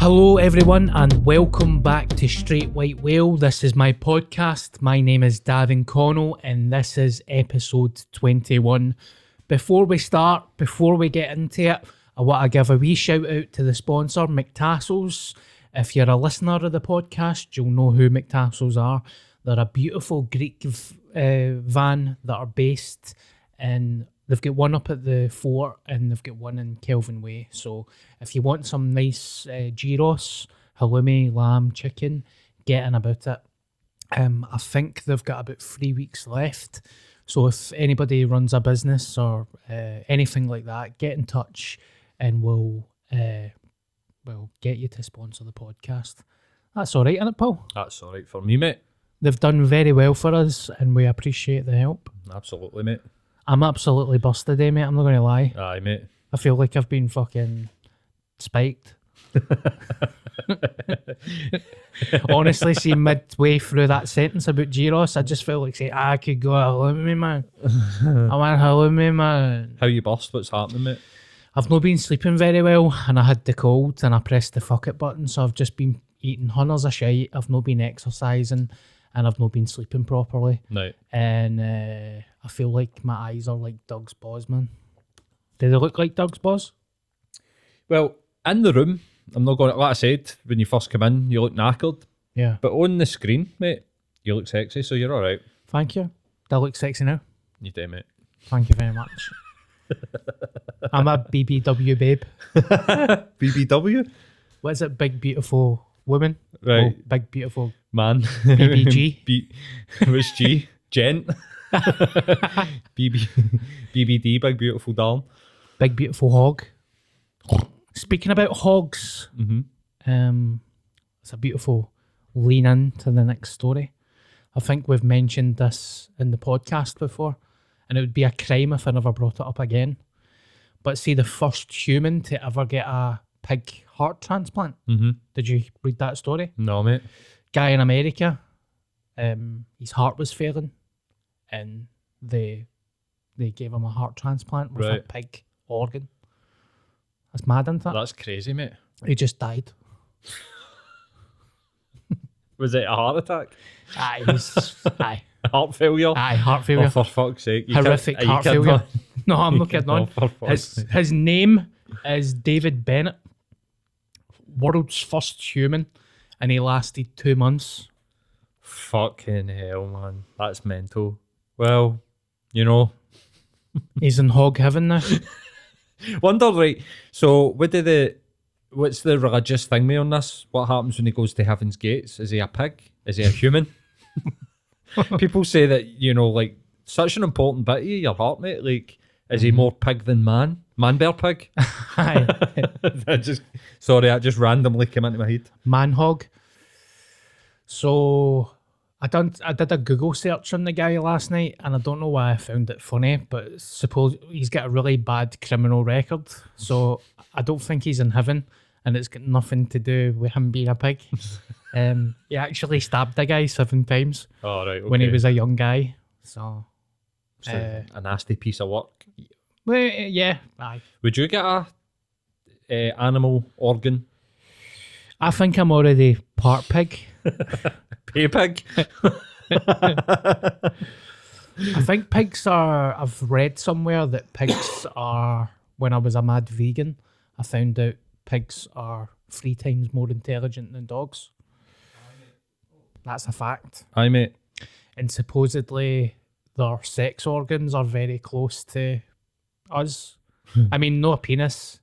Hello everyone and welcome back to Straight White Whale. This is my podcast. My name is Davin Connell and this is episode 21. Before we get into it, I want to give a wee shout out to the sponsor, McTassels. If you're a listener of the podcast, you'll know who McTassels are. They're a beautiful Greek van that are based in... They've got one up at the fort and they've got one in Kelvin Way. So if you want some nice gyros, halloumi, lamb, chicken, get in about it. I think they've got about 3 weeks left. So if anybody runs a business or anything like that, get in touch and we'll get you to sponsor the podcast. That's all right, isn't it, Paul? That's all right for me, mate. They've done very well for us and we appreciate the help. Absolutely, mate. I'm absolutely busted, mate. I'm not going to lie. Aye, mate. I feel like I've been fucking spiked. Honestly, see, midway through that sentence about gyros, I just felt like saying, I could go halloumi, man. I want halloumi, man. How you bust? What's happening, mate? I've not been sleeping very well and I had the cold and I pressed the fuck it button, so I've just been eating hunters of shite. I've not been exercising and I've not been sleeping properly. No. And I feel like my eyes are like Doug's paws, man. Do they look like Doug's paws? Well, in the room, I'm not going to, like I said, when you first come in, you look knackered. Yeah. But on the screen, mate, you look sexy, so you're all right. Thank you. Do I look sexy now? You do, mate. Thank you very much. I'm a BBW babe. BBW? What is it? Big beautiful woman? Right. Oh, big beautiful Man. BBG. What's G? Gent. BBD, big beautiful darling. Big beautiful hog. Speaking about hogs, it's a beautiful lean in to the next story. I think we've mentioned this in the podcast before, and it would be a crime if I never brought it up again. But see, the first human to ever get a pig heart transplant. Did you read that story? No, mate. Guy in America, his heart was failing, and they gave him a heart transplant with a pig organ. That's mad, isn't it? That's crazy, mate. He just died. Was it a heart attack? Aye, aye. Heart failure? Aye, heart failure. Oh, for fuck's sake. Horrific heart failure. No, I'm not kidding on. His name is David Bennett. World's first human, and he lasted 2 months. Fucking hell, man. That's mental. Well, you know. He's in hog heaven now. Wonder, right, so what's the religious thing me on this? What happens when he goes to heaven's gates? Is he a pig? Is he a human? People say that, you know, like, such an important bit of your heart, mate. Like, is he more pig than man? Man bear pig? Aye. That just randomly came into my head. Man hog. So I did a Google search on the guy last night, and I don't know why I found it funny, but suppose he's got a really bad criminal record, so I don't think he's in heaven, and it's got nothing to do with him being a pig. He actually stabbed a guy 7 times. Oh, right, okay. When he was a young guy. So a nasty piece of work. Well, yeah, aye. Would you get a animal organ? I think I'm already part pig. Pay pig? I think pigs are... I've read somewhere that pigs are... When I was a mad vegan, I found out pigs are 3 times more intelligent than dogs. That's a fact. Aye, mate. And supposedly their sex organs are very close to us. I mean, no penis.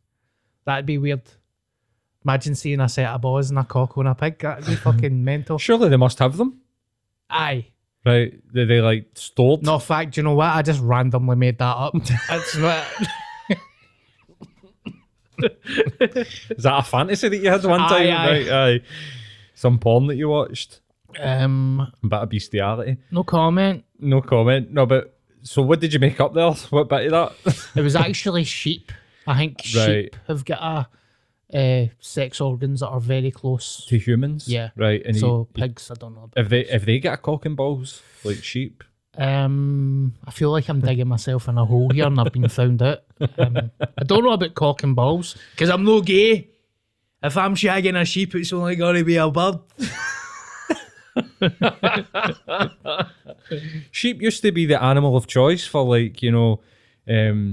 That'd be weird. Imagine seeing a set of balls and a cock on a pig. That'd be fucking mental. Surely they must have them. Aye. Right. They like stored? No, fact, do you know what? I just randomly made that up. That's what... Is that a fantasy that you had one time? Aye. Right, aye. Some porn that you watched? A bit of bestiality. No comment. No comment. No, but so what did you make up there? What bit of that? It was actually sheep. I think sheep have got sex organs that are very close to humans. Yeah. Right. And so pigs, I don't know. If they get a cock and balls like sheep. I feel like I'm digging myself in a hole here and I've been found out. I don't know about cock and balls because I'm no gay. If I'm shagging a sheep, it's only going to be a bird. Sheep used to be the animal of choice for like, the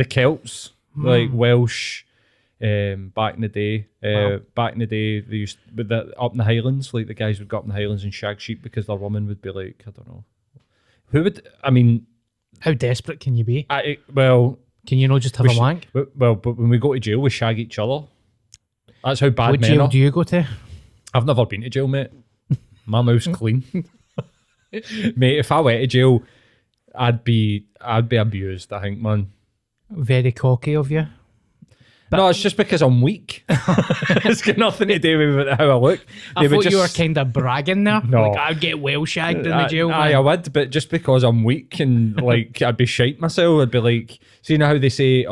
Celts, like Welsh, back in the day. Back in the day, they used with the up in the Highlands, like the guys would go up in the Highlands and shag sheep because their woman would be like, I don't know, How desperate can you be? well, Can you not just have a wank? well, but when we go to jail, we shag each other. That's how bad What men jail are. do you go to? I've never been to jail, mate. My mouth's clean. Mate, if I went to jail, I'd be abused, I think, man. Very cocky of you. No, it's just because I'm weak. It's got nothing to do with how I look. I thought you were kind of bragging there. No. Like, I'd get well shagged in the jail, man. I would, but just because I'm weak and like I'd be shite myself, I'd be like, see, you know how they say,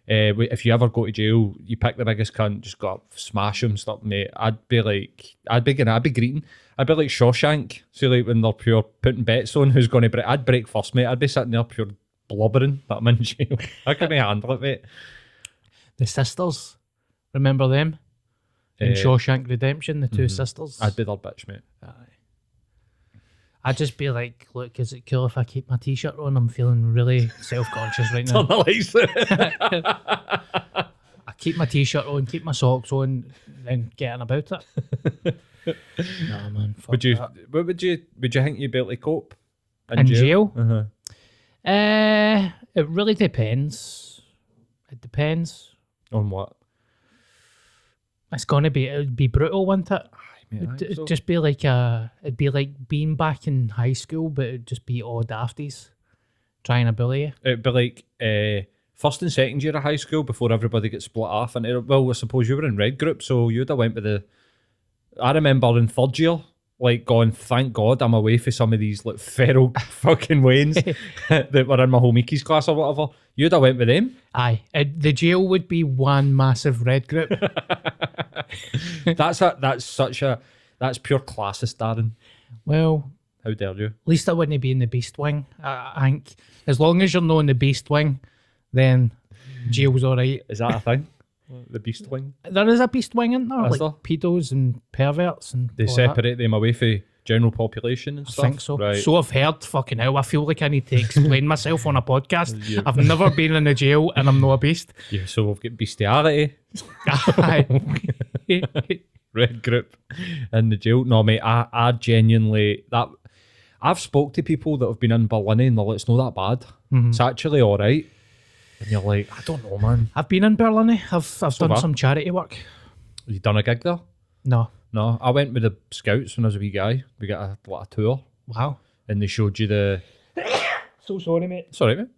if you ever go to jail, you pick the biggest cunt, just go up, smash him, stuff, mate. I'd be greeting. I'd be like Shawshank. See, like when they're pure putting bets on who's going to break. I'd break first, mate. I'd be sitting there pure blubbering that I'm in jail. I couldn't handle it, mate. The sisters, remember them? In Shawshank Redemption, the two sisters. I'd be their bitch, mate. Aye. I'd just be like, look, is it cool if I keep my t-shirt on? I'm feeling really self-conscious right now. Turn the lights I keep my t-shirt on, keep my socks on, then getting about it. Nah, man. Fuck Would you think you'd be able to cope in jail? Uh-huh. It really depends. It depends. On what? It would be brutal, wouldn't it? It'd just be like it'd be like being back in high school, but it'd just be all dafties trying to bully you. It'd be like first and second year of high school before everybody gets split off. And I suppose you were in red group, so you'd have went with I remember in third year, like going, thank God I'm away for some of these like feral fucking Waynes that were in my home eckies class or whatever. You'd have went with them. Aye, the jail would be one massive red group. That's pure classist, Darren. Well, how dare you? At least I wouldn't be in the beast wing. I think as long as you're not in the beast wing, then jail's all right. Is that a thing? The beast wing? There is a beast wing, isn't there? Is Like there? pedos and perverts and They all separate them away from general population and that. stuff. I think so. Right. So I've heard. Fucking hell, I feel like I need to explain myself on a podcast. I've never been in a jail and I'm not a beast. Yeah, so we've got bestiality. Aye. Red group in the jail. No, mate, I genuinely I've spoke to people that have been in Berlin and they're like, it's not that bad. Mm-hmm. It's actually all right. And you're like, I don't know, man. I've been in Berlin. I've done far? some charity work. You done a gig there? No. No, I went with the Scouts when I was a wee guy. We got a tour Wow. and they showed you the. So sorry, mate. Sorry, mate.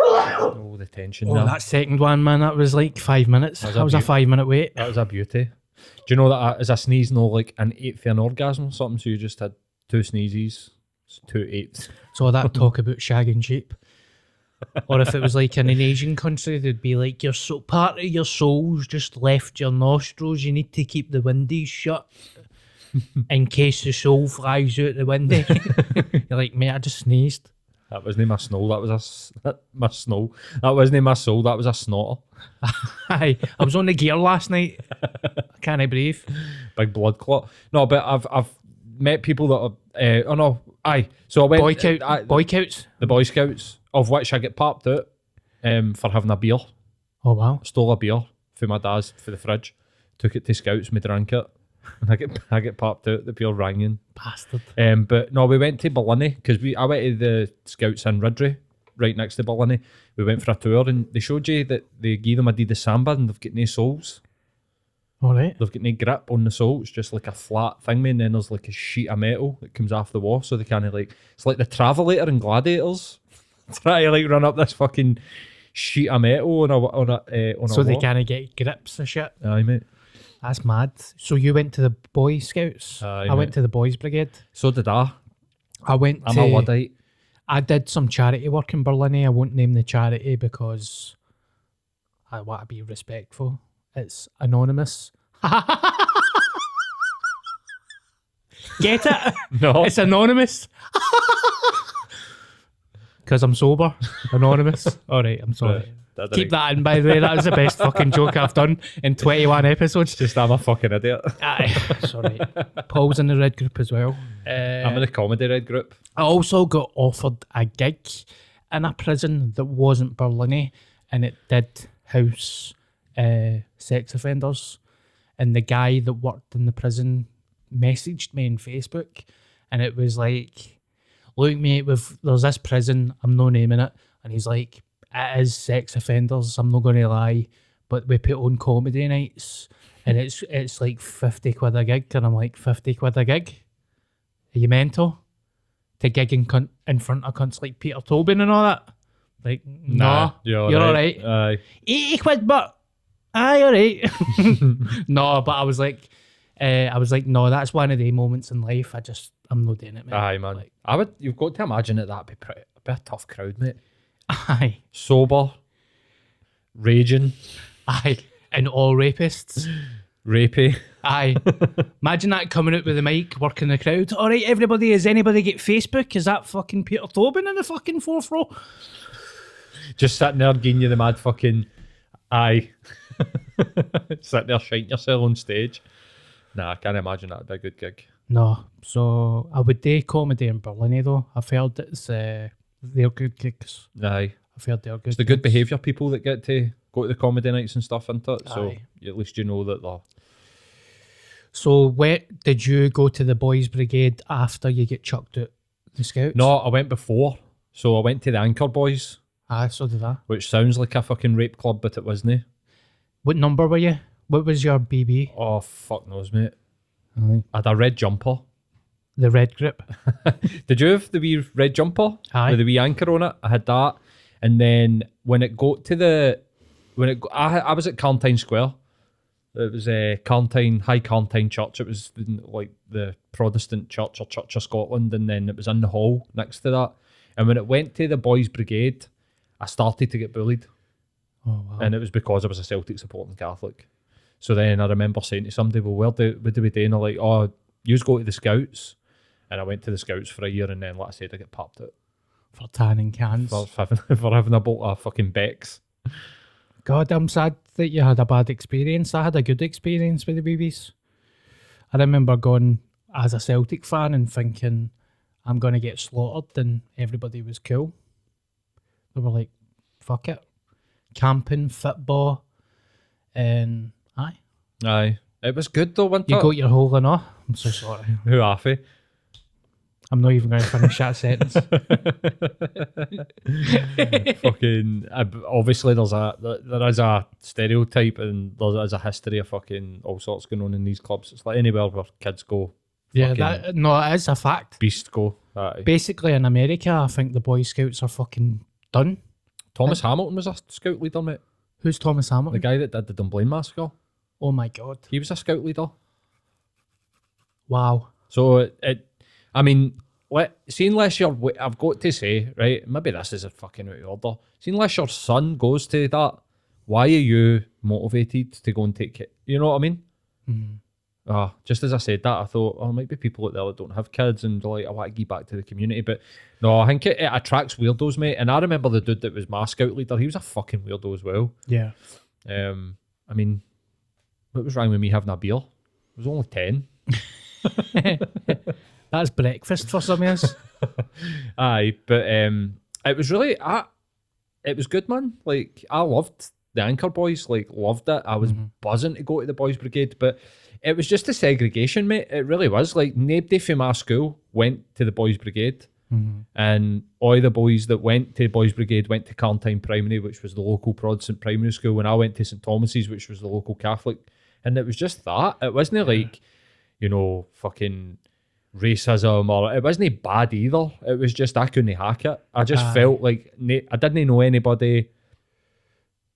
Oh, the tension. Oh, there. that second one, man, that was like 5 minutes. That was a 5 minute wait. That was a beauty. Do you know that as a sneeze, no, like an eighth of an orgasm or something? So you just had 2 sneezes, 2 eighths. So that talk about shagging sheep. Or if it was like in an Asian country, they'd be like, part of your soul's just left your nostrils. You need to keep the windows shut in case the soul flies out the window. You're like, mate, I just sneezed. That wasn't my snow. That was my snow. That wasn't my soul. That was a snorter. Aye, I was on the gear last night. I can't breathe. Big blood clot. No, but I've met people that are. Oh no, aye. So I went. Boy Scouts. The Boy Scouts, of which I get popped out for having a beer. Oh wow. Stole a beer for my dad's for the fridge. Took it to Scouts. We drank it. And I get popped out. The beer rang in. Bastard. But no, we went to Berlin because I went to the Scouts in Ridley, right next to Berlin. We went for a tour and they showed you that they gave them Adidas Samba and they've got no soles. All right. They've got no grip on the sole. It's just like a flat thing, man. And then there's like a sheet of metal that comes off the wall, so they kind of like it's like the Travelator in Gladiators. Try to like run up this fucking sheet of metal on a So they wall. kind of get grips and shit. Aye, mate. That's mad. So you went to the Boy Scouts. Aye, I went mate. to the Boys Brigade. So did I. I'm a Luddite. I did some charity work in Berlin. I won't name the charity because I want to be respectful. It's anonymous. Get it? No. It's anonymous. Because I'm sober. Anonymous. All right, I'm sorry. Keep that in, by the way. That was the best fucking joke I've done in 21 episodes. Just I'm a fucking idiot. Aye, sorry. Paul's in the red group as well. I'm in the comedy red group. I also got offered a gig in a prison that wasn't Berlin, and it did house sex offenders. And the guy that worked in the prison messaged me on Facebook, and it was like, look mate, there's this prison, I'm no naming it, and he's like, it is sex offenders, I'm not going to lie, but we put on comedy nights, and it's like 50 quid a gig, and I'm like, 50 quid a gig? Are you mental? To gig in front of cunts like Peter Tobin and all that? Like, nah, you're alright. 80 quid, but aye, alright. No, but I was like, no, that's one of the moments in life I'm not doing it, mate. Aye, man. Like, you've got to imagine that'd be a tough crowd, mate. Aye. Sober, raging. Aye. And all rapists. Rapey. Aye. Imagine that coming out with the mic, working the crowd. All right, everybody, has anybody get Facebook? Is that fucking Peter Tobin in the fucking fourth row? Just sitting there giving you the mad fucking aye. Sitting there shiting yourself on stage. Nah, I can't imagine that'd be a good gig. No. So I would do comedy in Berlin though. I've heard it's they're good gigs. Aye. I've heard they're good. It's the good behaviour people that get to go to the comedy nights and stuff, isn't it? So Aye. at least you know that they're... So where did you go to the boys' brigade after you get chucked out the scouts? No, I went before. So I went to the Anchor Boys. Aye, so did I. Which sounds like a fucking rape club, but it wasn't. What number were you? What was your BB? Oh, fuck knows, mate. Aye. I had a red jumper. The red grip. Did you have the wee red jumper? Aye. With the wee anchor on it? I had that. And then when it got to the... I was at Carntine Square. It was High Carntine Church. It was like the Protestant church or Church of Scotland. And then it was in the hall next to that. And when it went to the boys' brigade, I started to get bullied. Oh, wow. And it was because I was a Celtic supporting Catholic. So then I remember saying to somebody, well, what do we do? And they're like, oh, you just go to the Scouts. And I went to the Scouts for a year, and then, like I said, I got popped out. For tanning cans. For having a bolt of fucking Becks. God, I'm sad that you had a bad experience. I had a good experience with the BBs. I remember going as a Celtic fan and thinking, I'm going to get slaughtered, and everybody was cool. They were like, fuck it. Camping, football, and aye. Aye. It was good though, wasn't it? You got your hole in all. I'm so sorry. Who halfy? I'm not even going to finish that sentence. Fucking obviously there is a stereotype and there is a history of fucking all sorts going on in these clubs. It's like anywhere where kids go. Yeah, it is a fact. Beast go. Aye. Basically in America, I think the Boy Scouts are fucking done. Thomas Hamilton was a scout leader, mate. Who's Thomas Hamilton? The guy that did the Dunblane massacre. Oh my god. He was a scout leader. Wow. So I mean, see, unless I've got to say, right, maybe this is a fucking out of order. See, unless your son goes to that, why are you motivated to go and take it? You know what I mean? Mm-hmm. Just as I said that, I thought, there might be people out there that don't have kids and they're like, I want to give back to the community. But no, I think it attracts weirdos, mate. And I remember the dude that was my scout leader, he was a fucking weirdo as well. Yeah. I mean, what was wrong with me having a beer? It was only 10. That's breakfast for some years. Aye, but it was really it was good, man. Like, I loved the Anchor Boys, like, loved it. I was buzzing to go to the Boys Brigade, but it was just a segregation, mate. It really was. Like, nobody from our school went to the Boys Brigade, and all the boys that went to the Boys Brigade went to Carntine Primary, which was the local Protestant primary school, and I went to St Thomas's, which was the local Catholic. And it was just that. It wasn't like, fucking racism, or it wasn't bad either. It was just I couldn't hack it. I just felt like I didn't know anybody.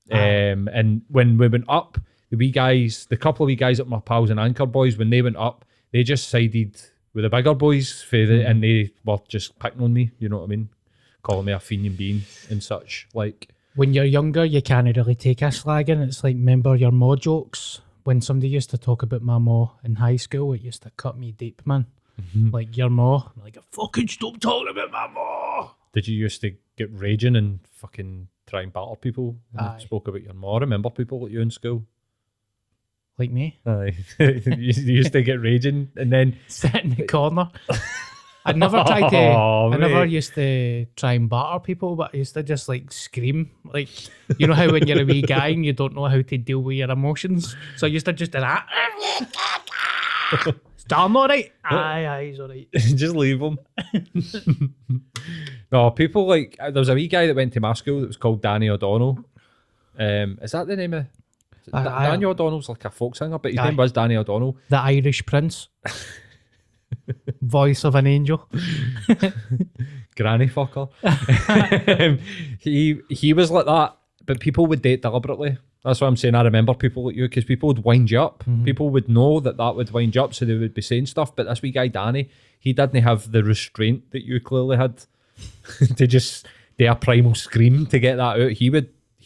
And when we went up, the couple of wee guys that were my pals and Anchor Boys, when they went up, they just sided with the bigger boys and they were just picking on me, you know what I mean? Calling me a fiend being and such. Like, when you're younger, you can't really take a slagging. It's like, remember your ma jokes? When somebody used to talk about my ma in high school, it used to cut me deep, man. Like, your ma. I'm like, fucking stop talking about my ma. Did you used to get raging and fucking try and batter people? When Aye. you spoke about your mom. I remember people like you in school. Like me, Aye. You used to get raging and then... sit in the corner. I never tried to. Oh, I never mate. used to try and batter people, but I used to just like scream. Like, you know how when you're a wee guy and you don't know how to deal with your emotions, so I used to just do that. Is Dan alright? Aye, he's alright. Just leave them. No, people like... There was a wee guy that went to my school that was called Danny O'Donnell. Is that the name of... Danny O'Donnell's like a folk singer, but his Aye. name was Danny O'Donnell. The Irish Prince, voice of an angel. Granny fucker. He was like that, but people would date deliberately. That's what I'm saying. I remember people like you, because people would wind you up. People would know that would wind you up, so they would be saying stuff. But this wee guy Danny, he didn't have the restraint that you clearly had to just do a primal scream to get that out. He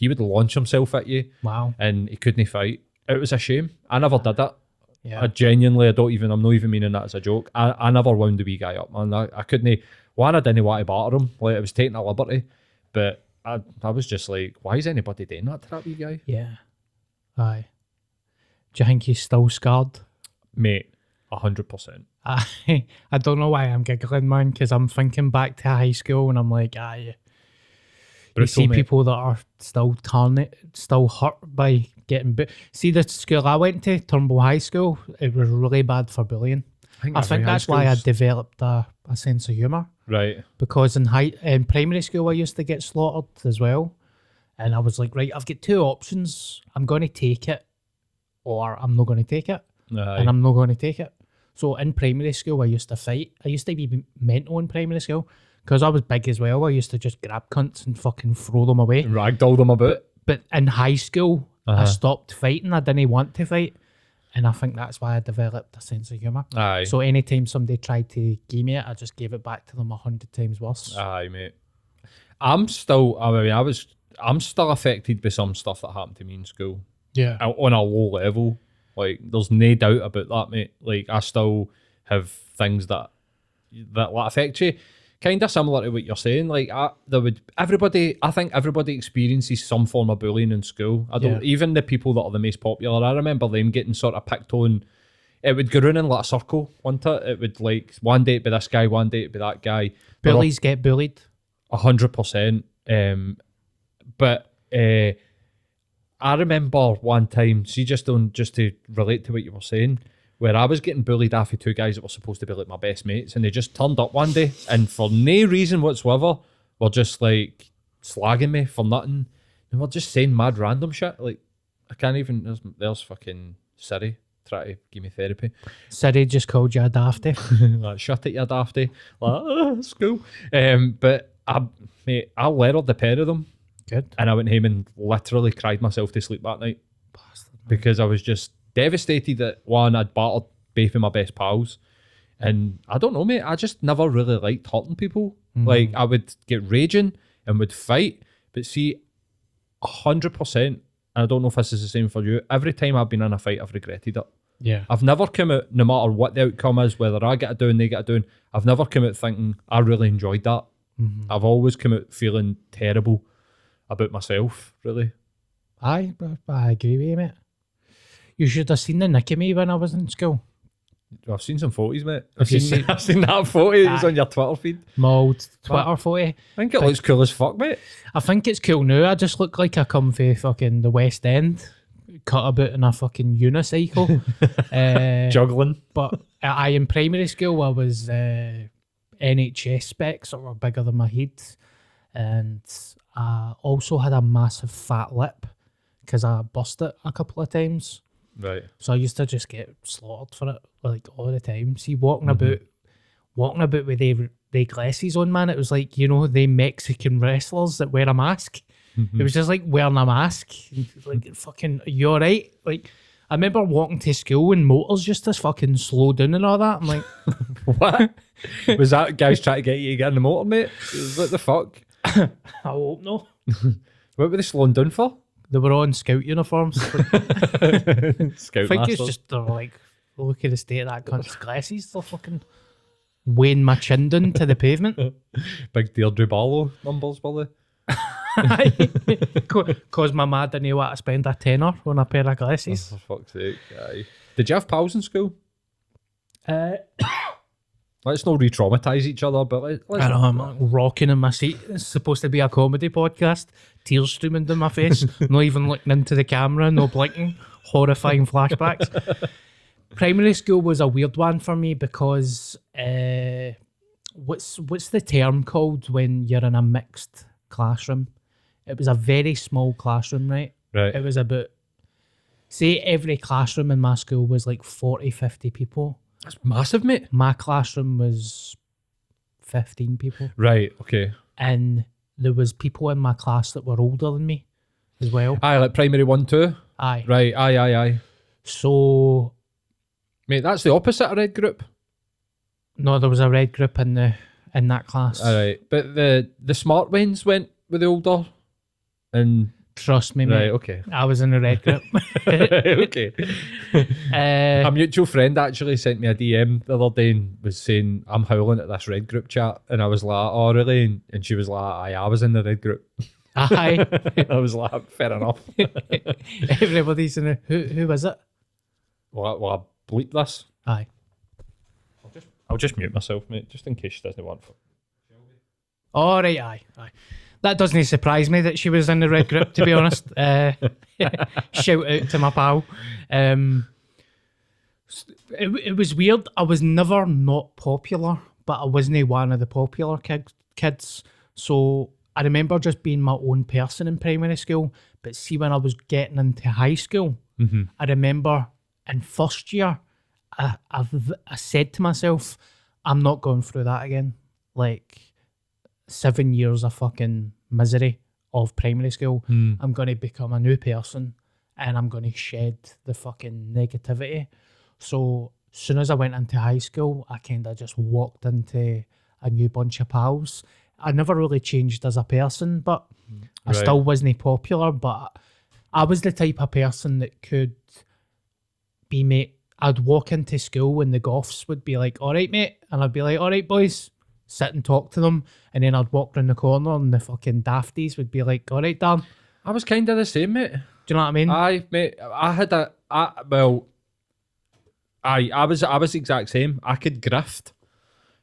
would launch himself at you. Wow. And he couldn't fight. It was a shame. I never did it. Yeah. I'm not even meaning that as a joke. I never wound the wee guy up, man. I couldn't. One, I didn't want to batter him. Like, I was taking a liberty. But I was just like, why is anybody doing that to that wee guy? Yeah. Aye. Do you think he's still scarred? Mate, 100%. I don't know why I'm giggling, man, because I'm thinking back to high school and I'm like, aye. You Brutal, see mate. people that are still hurt by getting See, the school I went to, Turnbull High School, it was really bad for bullying. I think that's why I developed a sense of humour. Right. Because in primary school, I used to get slaughtered as well. And I was like, right, I've got two options. I'm going to take it or I'm not going to take it. Aye. And I'm not going to take it. So in primary school, I used to fight. I used to be mental in primary school because I was big as well. I used to just grab cunts and fucking throw them away. Ragdoll them a bit. But in high school, I stopped fighting. I didn't want to fight. And I think that's why I developed a sense of humour. Aye. So anytime somebody tried to give me it, I just gave it back to them 100 times worse. Aye, mate. I'm still affected by some stuff that happened to me in school. Yeah. On a low level. Like, there's no doubt about that, mate. Like, I still have things that affect you. Kind of similar to what you're saying. Like, I think everybody experiences some form of bullying in school. Even the people that are the most popular, I remember them getting sort of picked on. It would go round in like a circle, wouldn't it? It would, like, one day it'd be this guy, one day it'd be that guy. Bullies get bullied. 100%. But I remember one time, just to relate to what you were saying, where I was getting bullied after two guys that were supposed to be like my best mates, and they just turned up one day and for no reason whatsoever were just like slagging me for nothing. And we're just saying mad random shit. Like, I can't even. There's fucking Siri trying to give me therapy. Siri just called you a dafty. Like, shut it, you dafty. Like, school. But I lettered the pair of them. Good. And I went home and literally cried myself to sleep that night. Bastard, because I was just devastated that, one, I'd battered both of my best pals. And I don't know, mate, I just never really liked hurting people. Like, I would get raging and would fight. But see, 100%, and I don't know if this is the same for you, every time I've been in a fight, I've regretted it. Yeah. I've never come out, no matter what the outcome is, whether I get it down, they get it down, I've never come out thinking, I really enjoyed that. I've always come out feeling terrible about myself, really. I agree with you, mate. You should have seen the nick of me when I was in school. I've seen some photos, mate. Have you seen- I've seen that photo. It's on your Twitter feed. My old Twitter photo. I think it looks cool as fuck, mate. I think it's cool now. I just look like I come from fucking the West End, cut about in a fucking unicycle. Juggling. But in primary school, I was NHS specs that were bigger than my head. And I also had a massive fat lip because I bust it a couple of times. Right. So I used to just get slaughtered for it like all the time. See, walking about with they glasses on, man, it was like, you know, they Mexican wrestlers that wear a mask. It was just like wearing a mask. Like, fucking, are you alright? Like, I remember walking to school and motors just to fucking slow down and all that. I'm like, what? Was that guys trying to get you to get in the motor, mate? What the fuck? I hope no. What were they slowing down for? They were all in scout uniforms. Scout I think masters. it's just they're like, look at the state of that cunt's glasses. They're fucking weighing my chin down to the pavement. Big Deirdre Barlow numbers, were they? Because my ma didn't want to spend a tenner on a pair of glasses. Oh, for fuck's sake. Aye. Did you have pals in school? Let's not re-traumatise each other, but let's I know, I'm like rocking in my seat. It's supposed to be a comedy podcast. Tears streaming down my face. Not even looking into the camera, no blinking. Horrifying flashbacks. Primary school was a weird one for me because what's the term called when you're in a mixed classroom? It was a very small classroom, right? Right. It was about, say every classroom in my school was like 40, 50 people. That's massive, mate. My classroom was 15 people. Right, okay. And there was people in my class that were older than me as well. Aye, like primary 1, 2? Aye. Right, aye. So... Mate, that's the opposite of red group. No, there was a red group in that class. Alright, but the smart ones went with the older and... Trust me, mate. Right, okay. I was in the red group. Okay. A mutual friend actually sent me a DM the other day and was saying, I'm howling at this red group chat. And I was like, oh, really? And she was like, aye, I was in the red group. Aye. I was like, fair enough. Everybody's in it. Who was it? Well, I bleep this. Aye. I'll just mute myself, mate, just in case she doesn't want to. All right, aye. That doesn't surprise me that she was in the red group, to be honest. Shout out to my pal. It was weird. I was never not popular, but I wasn't one of the popular kids. So I remember just being my own person in primary school. But see, when I was getting into high school, I remember in first year, I said to myself, I'm not going through that again. Like... 7 years of fucking misery of primary school. I'm going to become a new person and I'm going to shed the fucking negativity. So as soon as I went into high school, I kind of just walked into a new bunch of pals. I never really changed as a person, but I still wasn't popular. But I was the type of person that could be, mate, I'd walk into school and the Goths would be like, all right, mate. And I'd be like, all right, boys. Sit and talk to them, and then I'd walk round the corner and the fucking dafties would be like, all right, Dan. I was kind of the same, mate. Do you know what I mean? Aye, mate. I was the exact same. I could grift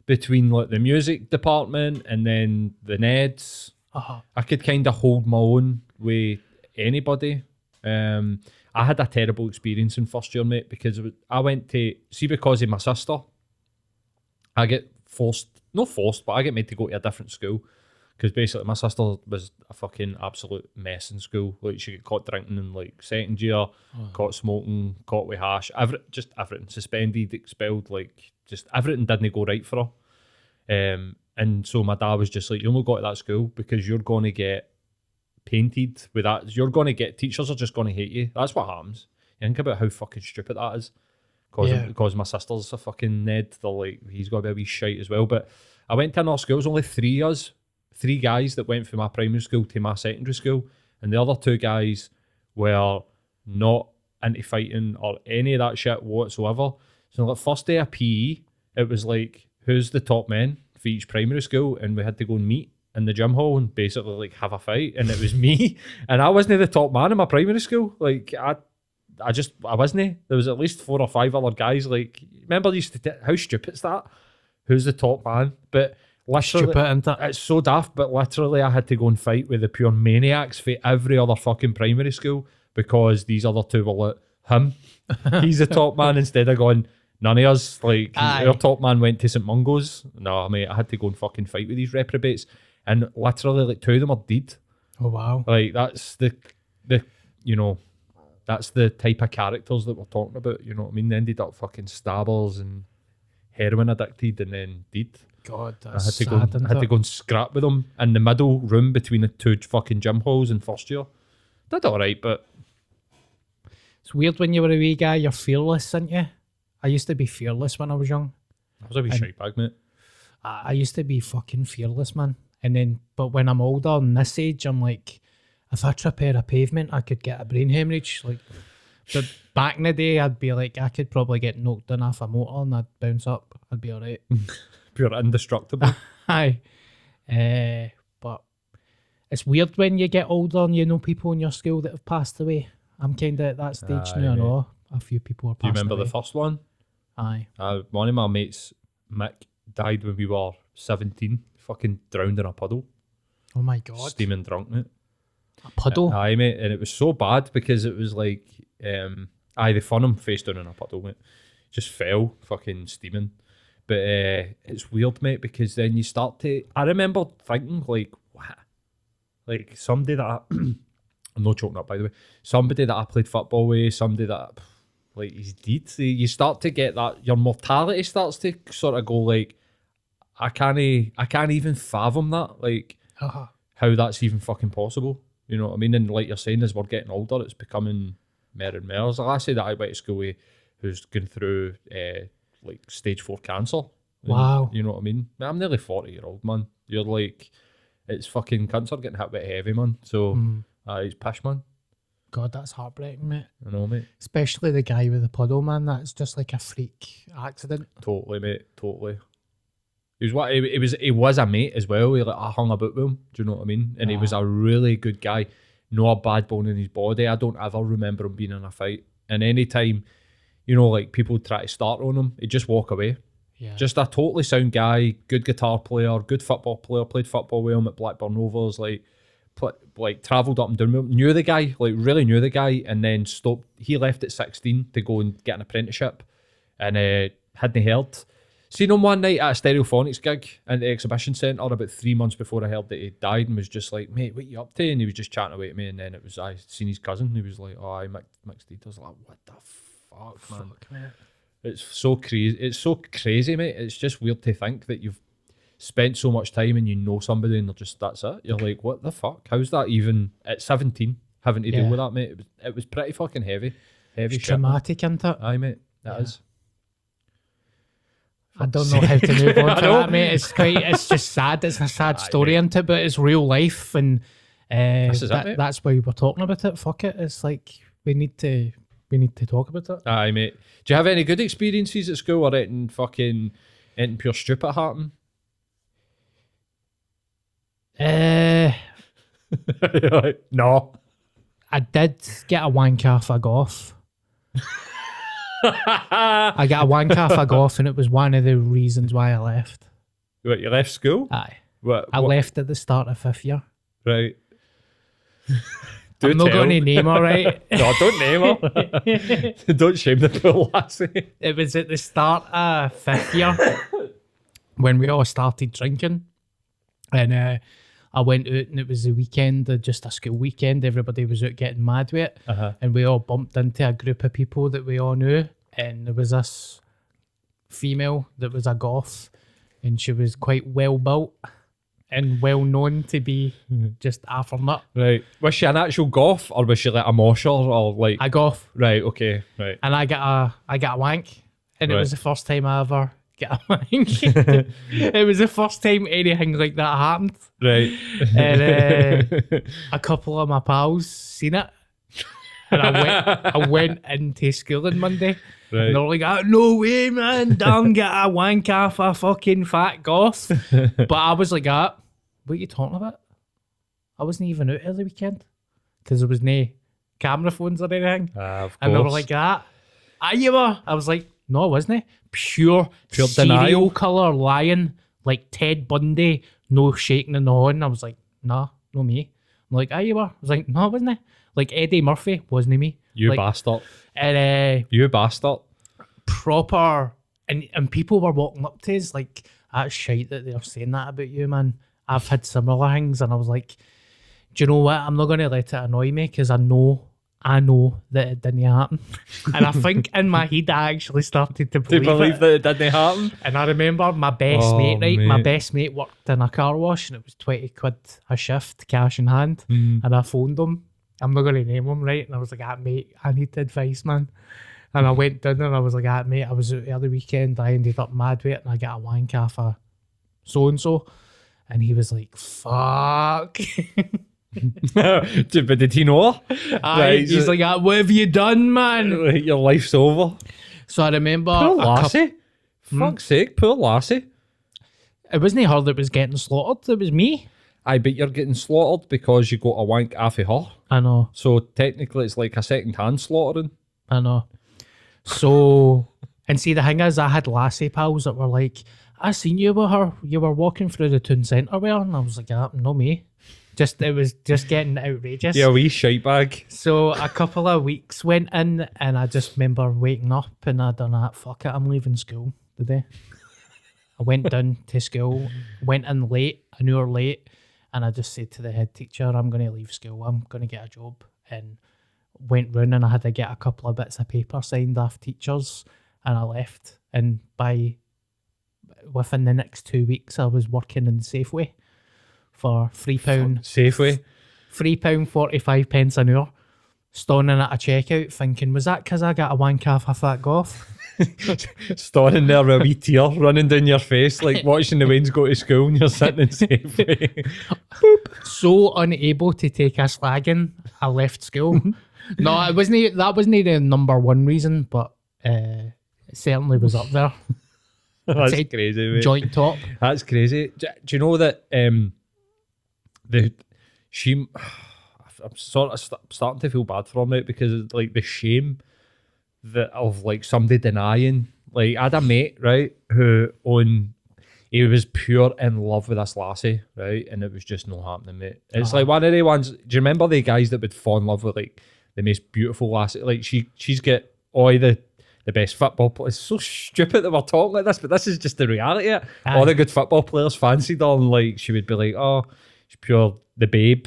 between like the music department and then the Neds. I could kind of hold my own with anybody. I had a terrible experience in first year, mate, because I went to, see, because of my sister, I get not forced, but I get made to go to a different school because basically my sister was a fucking absolute mess in school. Like, she got caught drinking in like second year, caught smoking, caught with hash, just everything, suspended, expelled, like just everything didn't go right for her. And so my dad was just like, you only go to that school because you're going to get painted with that. You're going to get, teachers are just going to hate you. That's what happens. You think about how fucking stupid that is. Because my sister's a fucking Ned, they're like, he's got to be a wee shite as well. But I went to another school, it was only three guys that went from my primary school to my secondary school, and the other two guys were not into fighting or any of that shit whatsoever. So like first day of PE, it was like, who's the top men for each primary school? And we had to go and meet in the gym hall and basically like have a fight, and it was me. And I wasn't the top man in my primary school. Like, I wasn't. There was at least 4 or 5 other guys. Like, remember how stupid's that? Who's the top man? But literally, Stupid, isn't it? it's so daft. But literally, I had to go and fight with the pure maniacs for every other fucking primary school because these other two were like, him, he's the top man, instead of going, none of us. Like, our top man went to St Mungo's. No, mate, I had to go and fucking fight with these reprobates, and literally, like, 2 of them are dead. Oh wow! Like, that's the that's the type of characters that we're talking about, you know what I mean? They ended up fucking stabbers and heroin addicted and then dead. God, I that's had to go and scrap with them in the middle room between the 2 fucking gym halls in first year. Did alright, but... It's weird when you were a wee guy, you're fearless, aren't you? I used to be fearless when I was young. I was a wee shite bag, mate. I used to be fucking fearless, man. And then, but when I'm older and this age, I'm like... If I trip out a pavement, I could get a brain hemorrhage. Like, but back in the day, I'd be like, I could probably get knocked down off a motor and I'd bounce up. I'd be alright. Pure indestructible. Aye. But it's weird when you get older and you know people in your school that have passed away. I'm kind of at that stage Aye, now. I mate. know a few people are Do you passing remember away. the first one? Aye. One of my mates, Mick, died when we were 17. Fucking drowned in a puddle. Oh my God. Steaming drunk, mate. A puddle? Aye, mate. And it was so bad because it was like, they found him face down in a puddle, mate. Just fell, fucking steaming. But it's weird, mate, because then you start to... I remember thinking, like, what? Like, somebody that... I'm not choking up, by the way. Somebody that I played football with, somebody that... Like, he's dead. You start to get that... Your mortality starts to sort of go, like... I can't even fathom that. Like, how that's even fucking possible. You know what I mean? And like you're saying, as we're getting older, it's becoming more and more. There's a lassie that I went to school with who's going through like stage 4 cancer. Wow. You know what I mean? I'm nearly 40-year-old, man. You're like, it's fucking cancer getting hit with heavy, man. So, it's pish, man. God, that's heartbreaking, mate. I know, mate. Especially the guy with the puddle, man. That's just like a freak accident. Totally, mate. Totally. He was a mate as well. I hung about with him. Do you know what I mean? And he was a really good guy. No a bad bone in his body. I don't ever remember him being in a fight. And anytime, you know, like people try to start on him, he'd just walk away. Yeah. Just a totally sound guy, good guitar player, good football player, played football with him at Blackburn Rovers, like travelled up and down with him, knew the guy, like really knew the guy, and then stopped. He left at 16 to go and get an apprenticeship and hadn't heard. Seen him one night at a Stereophonics gig in the exhibition centre about 3 months before I heard that he died, and was just like, mate, what you up to? And he was just chatting away to me, and then I seen his cousin, he was like, oh, I mixed deed. I was like, what the fuck, man? Fuck, mate. It's so crazy, mate. It's just weird to think that you've spent so much time and you know somebody and they're just, that's it. You're like, what the fuck? How's that even at 17 having to deal with that, mate? It was pretty fucking heavy. Heavy It's shit, man. traumatic, isn't it? Aye, mate. That is. I don't know how to move on to that, mate. It's just sad. It's a sad story, isn't it? But it's real life, and that's why we're talking about it. Fuck it. It's like we need to talk about it. Aye, mate. Do you have any good experiences at school or anything pure stupid happen? No. I did get a wank off a Goth. I got a wank off a Goth, and it was one of the reasons why I left. What, you left school? Aye. What? I left at the start of 5th year. Right. I'm not going to name her, right? No, don't name her. Don't shame the poor lassie. It was at the start of 5th year when we all started drinking. And I went out, and it was the weekend, just a school weekend. Everybody was out getting mad with it. And we all bumped into a group of people that we all knew. And there was this female that was a Goth. And she was quite well built and well known to be just half her nut. Right. Was she an actual Goth, or was she like a mosher, or like A Goth. Right, okay, right. And I got a wank. And it Right. was the first time I ever got a wank. It was the first time anything like that happened. Right. And a couple of my pals seen it. And I went into school on Monday. Right. And they're like, oh, no way, man. Don't get a wank off a fucking fat Goth. But I was like, what are you talking about? I wasn't even out of the weekend. Because there was no camera phones or anything. Of And they were course. like, you were? I was like, no, I wasn't. Pure denial. serial killer lying. Like Ted Bundy, no shaking in the horn. I was like, nah, no me. I'm like, you were? I was like, no, I wasn't. Like Eddie Murphy, wasn't me. You like, bastard. And You bastard. proper, and people were walking up to us like, that's shite that they're saying that about you, man. I've had similar things, and I was like, do you know what? I'm not going to let it annoy me, because I know that it didn't happen. And I think in my head I actually started to Do you believe believe that it didn't happen? And I remember my best Oh, mate, right? My mate. best mate worked in a car wash, and it was 20 quid a shift, cash in hand. And I phoned him. I'm not going to name him, right? And I was like, mate, I need advice, man. And I went down and I was like, mate, I was out the other weekend. I ended up mad with it, and I got a wank off a so-and-so. And he was like, fuck. But did he know her? Right, He's like, what have you done, man? Your life's over. So I remember Poor lassie. Fuck's sake, poor lassie. It wasn't her that was getting slaughtered. It was me. Aye, but you're getting slaughtered because you got a wank off of her. I know. So technically it's like a second-hand slaughtering. I know. So, and see, the thing is, I had lassie pals that were like, I seen you with her. You were walking through the town centre with her. And I was like, ah, no me. It was just getting outrageous. Yeah, wee shite bag. So a couple of weeks went in and I just remember waking up and I done that, fuck it, I'm leaving school today. I went down to school, went in late, an hour late, and I just said to the head teacher, I'm going to leave school, I'm going to get a job. And went round and I had to get a couple of bits of paper signed off teachers and I left. And within the next 2 weeks I was working in Safeway for £3. Safeway? £3.45 an hour. Standing at a checkout thinking, was that because I got a wank off a fat Goth? Standing there with a wee tear running down your face, like watching the Waynes go to school and you're sitting in Safeway. So unable to take a slagging, I left school. No, that wasn't the number one reason, but it certainly was up there. That's crazy, mate. Joint top. That's crazy. Do you know that I'm sort of starting to feel bad for him, mate, because it's like the shame of like somebody denying. Like I had a mate, right, he was pure in love with this lassie, right, and it was just not happening, mate. It's like one of the ones. Do you remember the guys that would fall in love with like the most beautiful lassie? Like she's got all the best football players. It's so stupid that we're talking like this, but this is just the reality of it. All the good football players fancied her, and like she would be like, oh, she's pure the babe,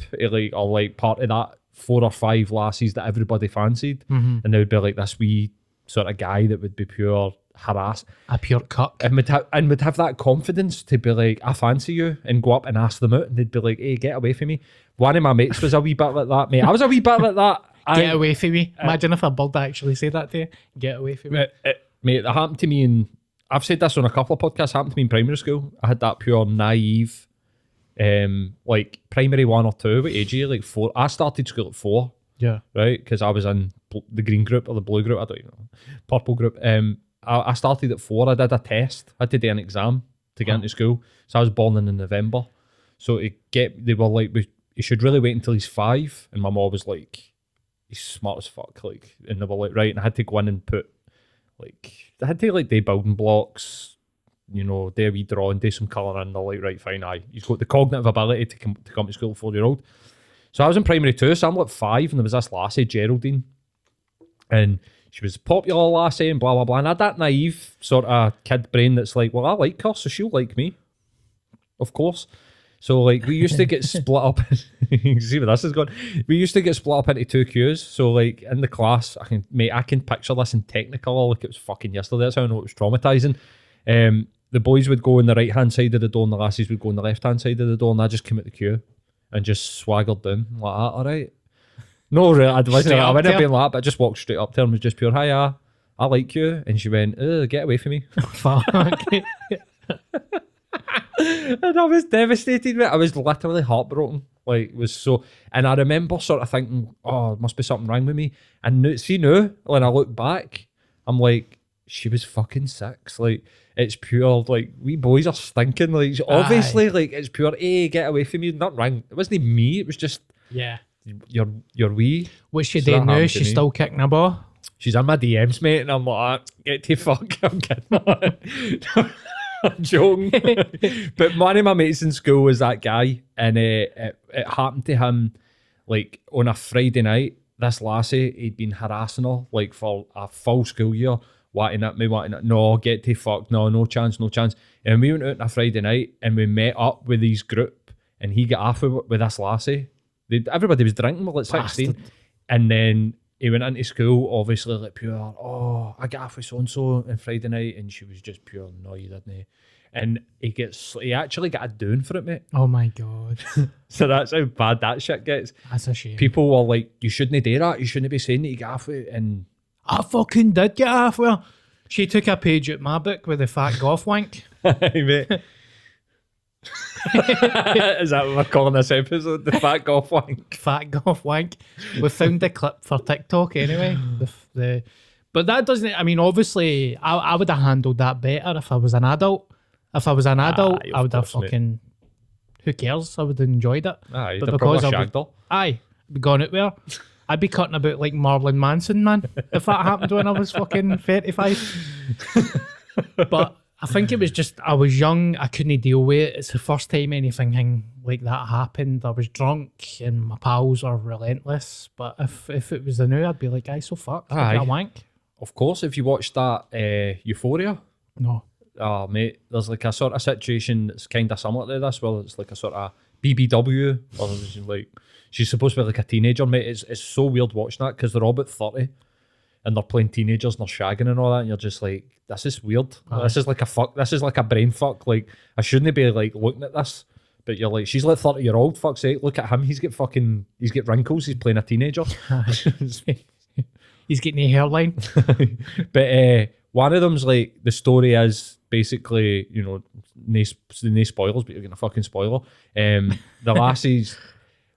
or like part of that 4 or 5 lassies that everybody fancied, and they would be like this wee sort of guy that would be pure harass, a pure cuck, and would have that confidence to be like, I fancy you, and go up and ask them out, and they'd be like, hey, get away from me. One of my mates was a wee bit like that, mate. I was a wee bit like that. Get away from me. Imagine if a bird actually said that to you. Get away from me. Mate, that happened to me in, I've said this on a couple of podcasts, happened to me in primary school. I had that pure naive, like primary 1 or 2, what age are you? Like 4. I started school at 4. Yeah. Right? Because I was in the green group or the blue group, I don't even know. Purple group. I started at 4. I did a test. I had to do an exam to get into school. So I was born in November. So they were like, you should really wait until he's 5. And my mom was like, he's smart as fuck. Like, and they were like, right. And I had to go in and put, like, I had to like do building blocks, you know, do a wee drawing, do some colouring. They're like, right, fine, aye. He's got the cognitive ability to come to school at 4-year-old. So I was in primary 2, so I'm like 5, and there was this lassie, Geraldine, and she was a popular lassie and blah, blah, blah. And I had that naive sort of kid brain that's like, well, I like her, so she'll like me. Of course. So, like, we used to get split up. You can see where this is going. We used to get split up into 2 queues. So, like, in the class, I can picture this in technicolor like it was fucking yesterday. That's how I know it was traumatising. The boys would go on the right-hand side of the door and the lassies would go on the left-hand side of the door, and I just came at the queue and just swaggered down like that, all right? No, really, I wouldn't have been like that, but I just walked straight up to her and was just pure, hiya, I like you. And she went, get away from me. Fuck. And I was devastated. I was literally heartbroken. Like, it was so... And I remember sort of thinking, oh, there must be something wrong with me. And now, when I look back, I'm like, she was fucking 6. Like, it's pure, like, we boys are stinking. Like, obviously, like, it's pure, hey, get away from me. Not wrong. It wasn't me. It was just... Yeah. You're wee. What's she doing now? She's still kicking a ball? She's in my DMs, mate, and I'm like, get to fuck. I'm kidding. I'm joking. But one of my mates in school was that guy, and it happened to him like on a Friday night. This lassie, he'd been harassing her like for a full school year, wanting it, no, get to fuck, no chance. And we went out on a Friday night and we met up with his group, and he got off with this lassie. Everybody was drinking, we're like 16. Bastard. And then he went into school, obviously like pure, oh, I got off with so-and-so on Friday night, and she was just pure, no, you didn't. And he actually got a doon for it, mate. Oh my God. So that's how bad that shit gets. That's a shame. People were like, you shouldn't do that, you shouldn't be saying that you got off with it. And I fucking did get off with her. She took a page out my book with the fat Goth wank. Hey, mate. Is that what we're calling this episode? The fat Goth wank. Fat Goth wank. We found the clip for TikTok anyway. But that doesn't, I mean, obviously, I would have handled that better if I was an adult. If I was an adult, Aye, I would have course, mate. fucking. Who cares? I would have enjoyed it. Aye, But they're probably because I shagged her. I'd be gone out there. I'd be cutting about like Marilyn Manson, man. If that happened when I was fucking 35. But I think it was just I was young. I couldn't deal with it. It's the first time anything like that happened. I was drunk and my pals are relentless. But if it was the new, I'd be like, "I so fuck. Give Aye. it a wank." Of course, if you watched that Euphoria, No. oh mate, there's like a sort of situation that's kind of similar to this, where it's like a sort of BBW, or it's like she's supposed to be like a teenager, mate. It's so weird watching that because they're all about 30 and they're playing teenagers and they're shagging and all that, and you're just like, this is weird. This is like a fuck. This is like a brain fuck. Like I shouldn't be like looking at this. But you're like, she's like 30-year-old. Fuck's sake, look at him. He's got wrinkles. He's playing a teenager. He's getting a hairline. But one of them's like, the story is basically, you know, no spoilers, but you're getting a fucking spoiler. The lassie's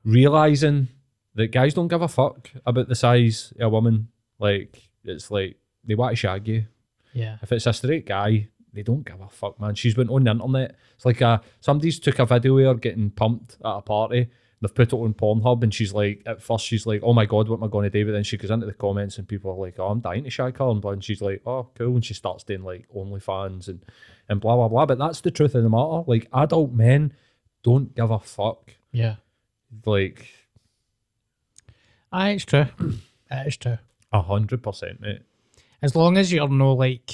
realising that guys don't give a fuck about the size of a woman. Like, it's like, they want to shag you. Yeah. If it's a straight guy, they don't give a fuck, man. She's went on the internet. It's like somebody's took a video of her getting pumped at a party. They've put it on Pornhub, and she's like, at first she's like, oh my god, what am I going to do? But then she goes into the comments and people are like, oh, I'm dying to shag her. And she's like, oh, cool. And she starts doing like OnlyFans and blah, blah, blah. But that's the truth of the matter. Like, adult men don't give a fuck. Yeah. Like, Aye, it's true. It is true. 100%, mate. As long as you're no like,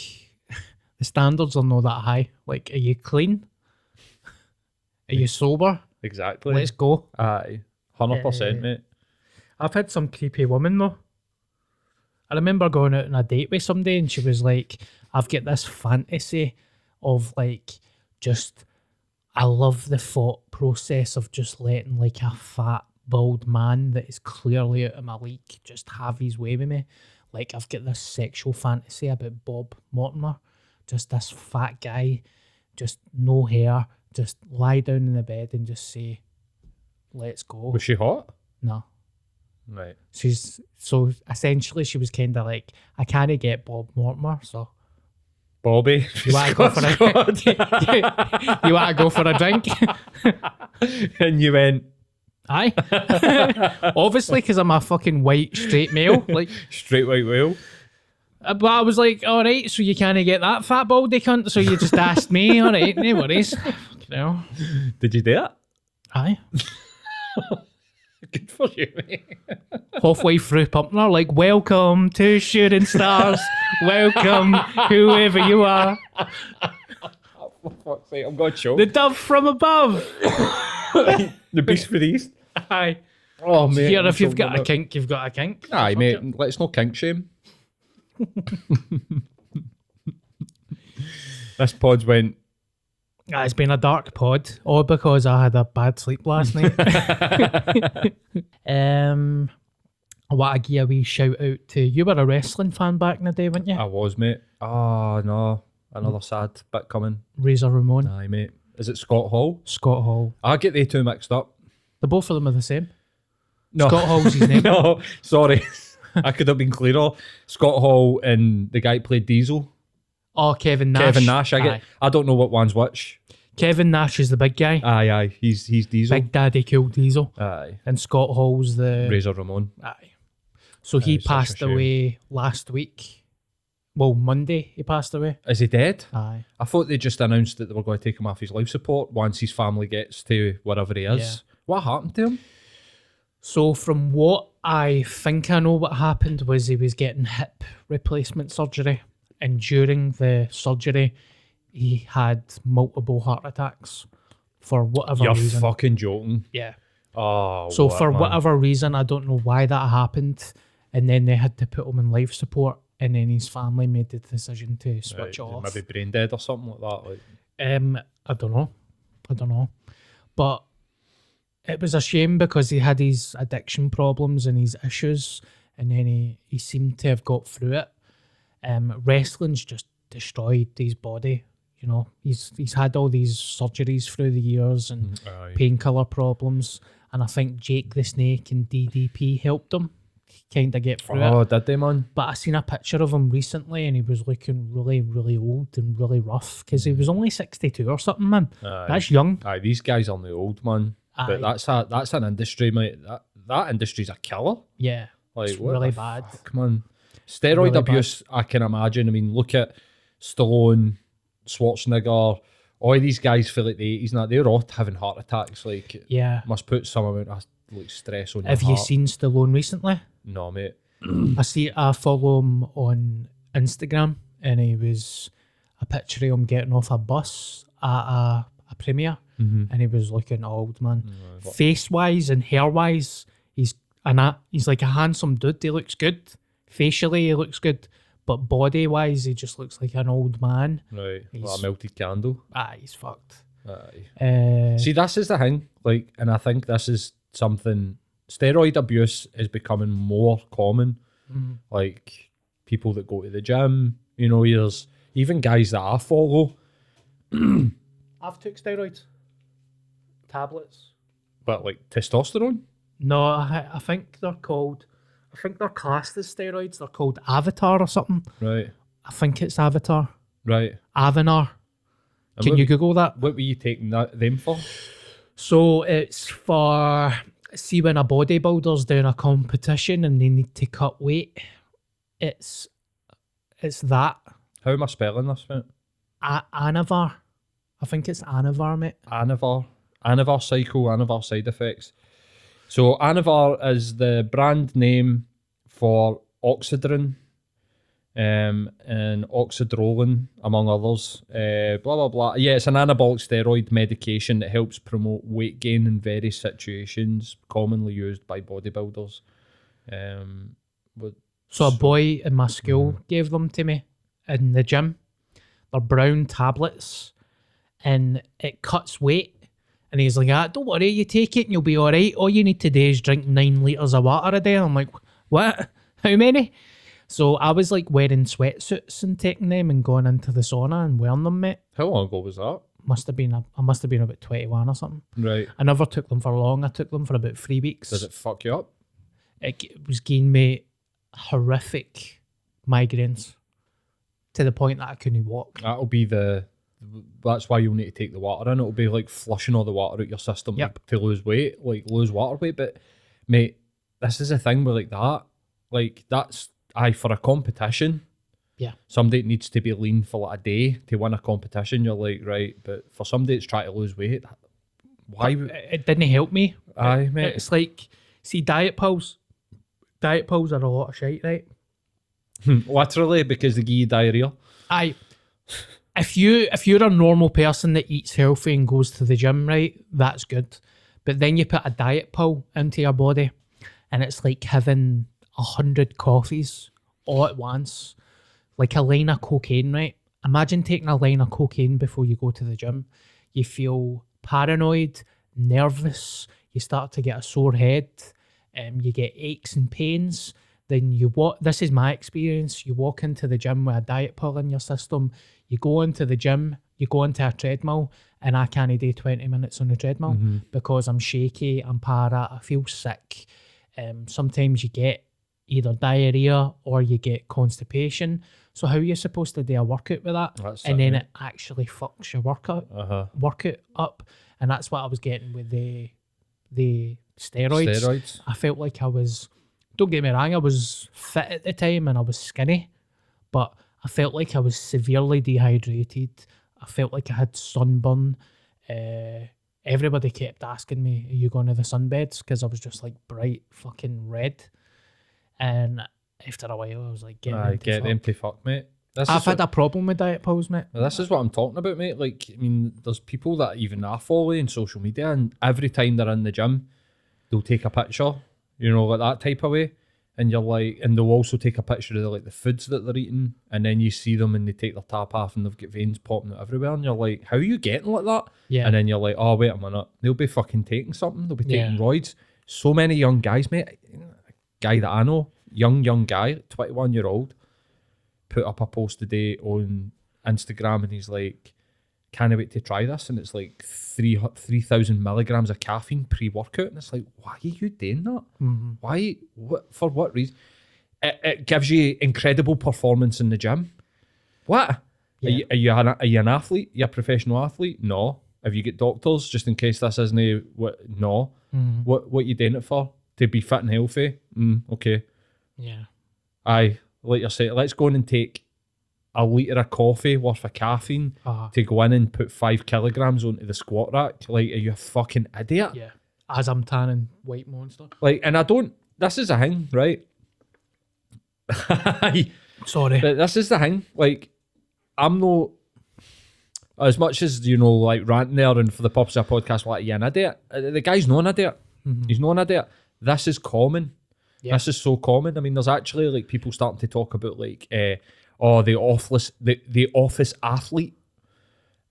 the standards are not that high. Like, are you clean? Are you sober? Exactly. Let's go. Aye. 100%, mate. I've had some creepy women though. I remember going out on a date with somebody and she was like, I've got this fantasy of like, just, I love the thought process of just letting like a fat, bald man that is clearly out of my league just have his way with me. Like, I've got this sexual fantasy about Bob Mortimer. Just this fat guy, just no hair, just lie down in the bed and just say, let's go. Was she hot? No. Right. So essentially she was kind of like, I can't get Bob Mortimer, so Bobby. you want to go for a you want to go for a drink? And you went, Aye. Obviously, because I'm a fucking white straight male. Like, straight white whale. but I was like, all right, so you can't get that fat baldy cunt, so you just asked me, all right, no worries. Fucking hell. Did you do it? Aye. Good for you, mate. Halfway through pumping her, like, welcome to Shooting Stars. Welcome, whoever you are. For fuck's sake, I'm going to choke. The dove from above. The beast for the east. Aye. Oh, mate. Here, I'm if you've so got a gonna- kink, you've got a kink. Aye, Fuck mate. it. Let's no kink shame. This pod's went. It's been a dark pod, all because I had a bad sleep last night. I want to give a wee shout out to you. Were a wrestling fan back in the day, weren't you? I was, mate. Oh, no. Another sad bit coming. Razor Ramon, Aye, mate. Is it Scott Hall? Scott Hall. I get they two mixed up. The both of them are the same. No. Scott Hall's his name. No, sorry. I could have been clearer. Scott Hall and the guy who played Diesel. Oh, Kevin Nash. Kevin Nash. Aye. I don't know what one's which. Kevin Nash is the big guy. Aye. He's Diesel. Big Daddy Cool Diesel. Aye. And Scott Hall's the... Razor Ramon. Aye. So he Aye, such a passed shame. away last week. Well, Monday he passed away. Is he dead? Aye. I thought they just announced that they were going to take him off his life support once his family gets to wherever he is. Yeah. What happened to him? So from what I think I know what happened was he was getting hip replacement surgery. And during the surgery, he had multiple heart attacks for whatever You're reason. fucking joking. Yeah. Oh, So what, for man? whatever reason, I don't know why that happened. And then they had to put him in life support. And then his family made the decision to switch Right, off. Maybe brain dead or something like that. Like. I don't know. But it was a shame because he had his addiction problems and his issues. And then he seemed to have got through it. Wrestling's just destroyed his body. You know, he's had all these surgeries through the years and Aye. painkiller problems. And I think Jake the Snake and DDP helped him kind of get through Oh, it. did they, man? But I seen a picture of him recently, and he was looking really, really old and really rough because he was only 62 or something, man. Aye. That's young. Aye, these guys are the old, man. Aye. But that's an industry, mate. That industry's a killer. Yeah, Like, it's what really the bad. fuck, man. Steroid Really abuse, I can imagine. I mean, look at Stallone, Schwarzenegger, all these guys for like the 80s and that, they're all having heart attacks. Like, Yeah. must put some amount of like stress on your Have you heart. seen Stallone recently? No, mate. I follow him on Instagram, and he was a picture of him getting off a bus at a premiere, and he was looking old, man. Face wise and hair wise, he's like a handsome dude. He looks good. Facially, he looks good, but body wise, he just looks like an old man. Right. Like He's- a melted candle. He's fucked. Aye. See, this is the thing. Like, and I think this is something. Steroid abuse is becoming more common. Like people that go to the gym, you know, there's even guys that I follow. I've took steroids, tablets. But like testosterone? No, I think they're called. I think they're classed as steroids. They're called Avatar or something. Right. I think it's Avatar. Right. Avanar. And Can what- you Google that? What were you taking them for? So it's for, see, when a bodybuilder's doing a competition and they need to cut weight, it's that. How am I spelling this, mate? Anavar. I think it's Anavar, mate. Anavar cycle, Anavar side effects. So Anavar is the brand name for Oxidrin and Oxidrolin, among others. Blah, blah, blah. Yeah, it's an anabolic steroid medication that helps promote weight gain in various situations, commonly used by bodybuilders. So a boy in my school gave them to me in the gym. They're brown tablets, and it cuts weight. And he's like, don't worry, you take it and you'll be all right. All you need to do is drink 9 litres of water a day. I'm like, what? How many? So I was like wearing sweatsuits and taking them and going into the sauna and wearing them, mate. How long ago was that? I must have been about 21 or something. Right. I never took them for long. I took them for about 3 weeks. Does it fuck you up? It was giving me horrific migraines to the point that I couldn't walk. That'll be that's why you'll need to take the water in. It'll be like flushing all the water out your system Yep. to lose weight, like lose water weight. But mate, this is a thing with like that. Like that's for a competition. Yeah. Somebody that needs to be lean for like a day to win a competition, you're like, right, but for somebody that's trying to lose weight, why? It didn't help me. Aye, mate. It's like, see, diet pills. Diet pills are a lot of shite, right? Literally, because they give you diarrhea. If you're a normal person that eats healthy and goes to the gym, right, that's good. But then you put a diet pill into your body, and it's like having 100 coffees all at once, like a line of cocaine, right? Imagine taking a line of cocaine before you go to the gym. You feel paranoid, nervous. You start to get a sore head. You get aches and pains. Then you walk. This is my experience. You walk into the gym with a diet pill in your system. You go into the gym. You go into a treadmill, and I can't do 20 minutes on the treadmill because I'm shaky. I'm para. I feel sick. Sometimes you get either diarrhea or you get constipation. So how are you supposed to do a workout with that? And then it actually fucks your workout up. And that's what I was getting with the steroids. I felt like I was, don't get me wrong, I was fit at the time and I was skinny, but I felt like I was severely dehydrated. I felt like I had sunburn. Everybody kept asking me, are you going to the sunbeds? Because I was just like bright fucking red. And after a while, I was like, get them to fuck, mate. I've had a problem with diet pills, mate. This is what I'm talking about, mate. Like, I mean, there's people that even I follow in social media, and every time they're in the gym, they'll take a picture, you know, like that type of way. And you're like, and they'll also take a picture of like the foods that they're eating, and then you see them and they take their top off and they've got veins popping out everywhere, and you're like, how are you getting like that? Yeah. And then you're like, oh, wait a minute, they'll be fucking taking something, they'll be taking roids. So many young guys, mate. A guy that I know, young guy, 21-year-old, put up a post today on Instagram, and he's like, can't wait to try this, and it's like 3,000 milligrams of caffeine pre-workout, and it's like, why are you doing that? Why? What for? What reason? It gives you incredible performance in the gym. What? Yeah. Are you an athlete? You're a professional athlete? No. Have you got doctors just in case this isn't what? No. What you doing it for? To be fit and healthy? Okay. Yeah. Aye, like you say, let's go in and take a litre of coffee worth of caffeine to go in and put 5 kilograms onto the squat rack. Like, are you a fucking idiot? Yeah. As I'm tanning White Monster. Like, and I don't, this is the thing, right? Sorry. But this is the thing. Like, I'm not, as much as, you know, like ranting there and for the purpose of a podcast, like, yeah, an idiot. The guy's not an idiot. He's not an idiot. This is common. Yeah. This is so common. I mean, there's actually like people starting to talk about like, the office athlete,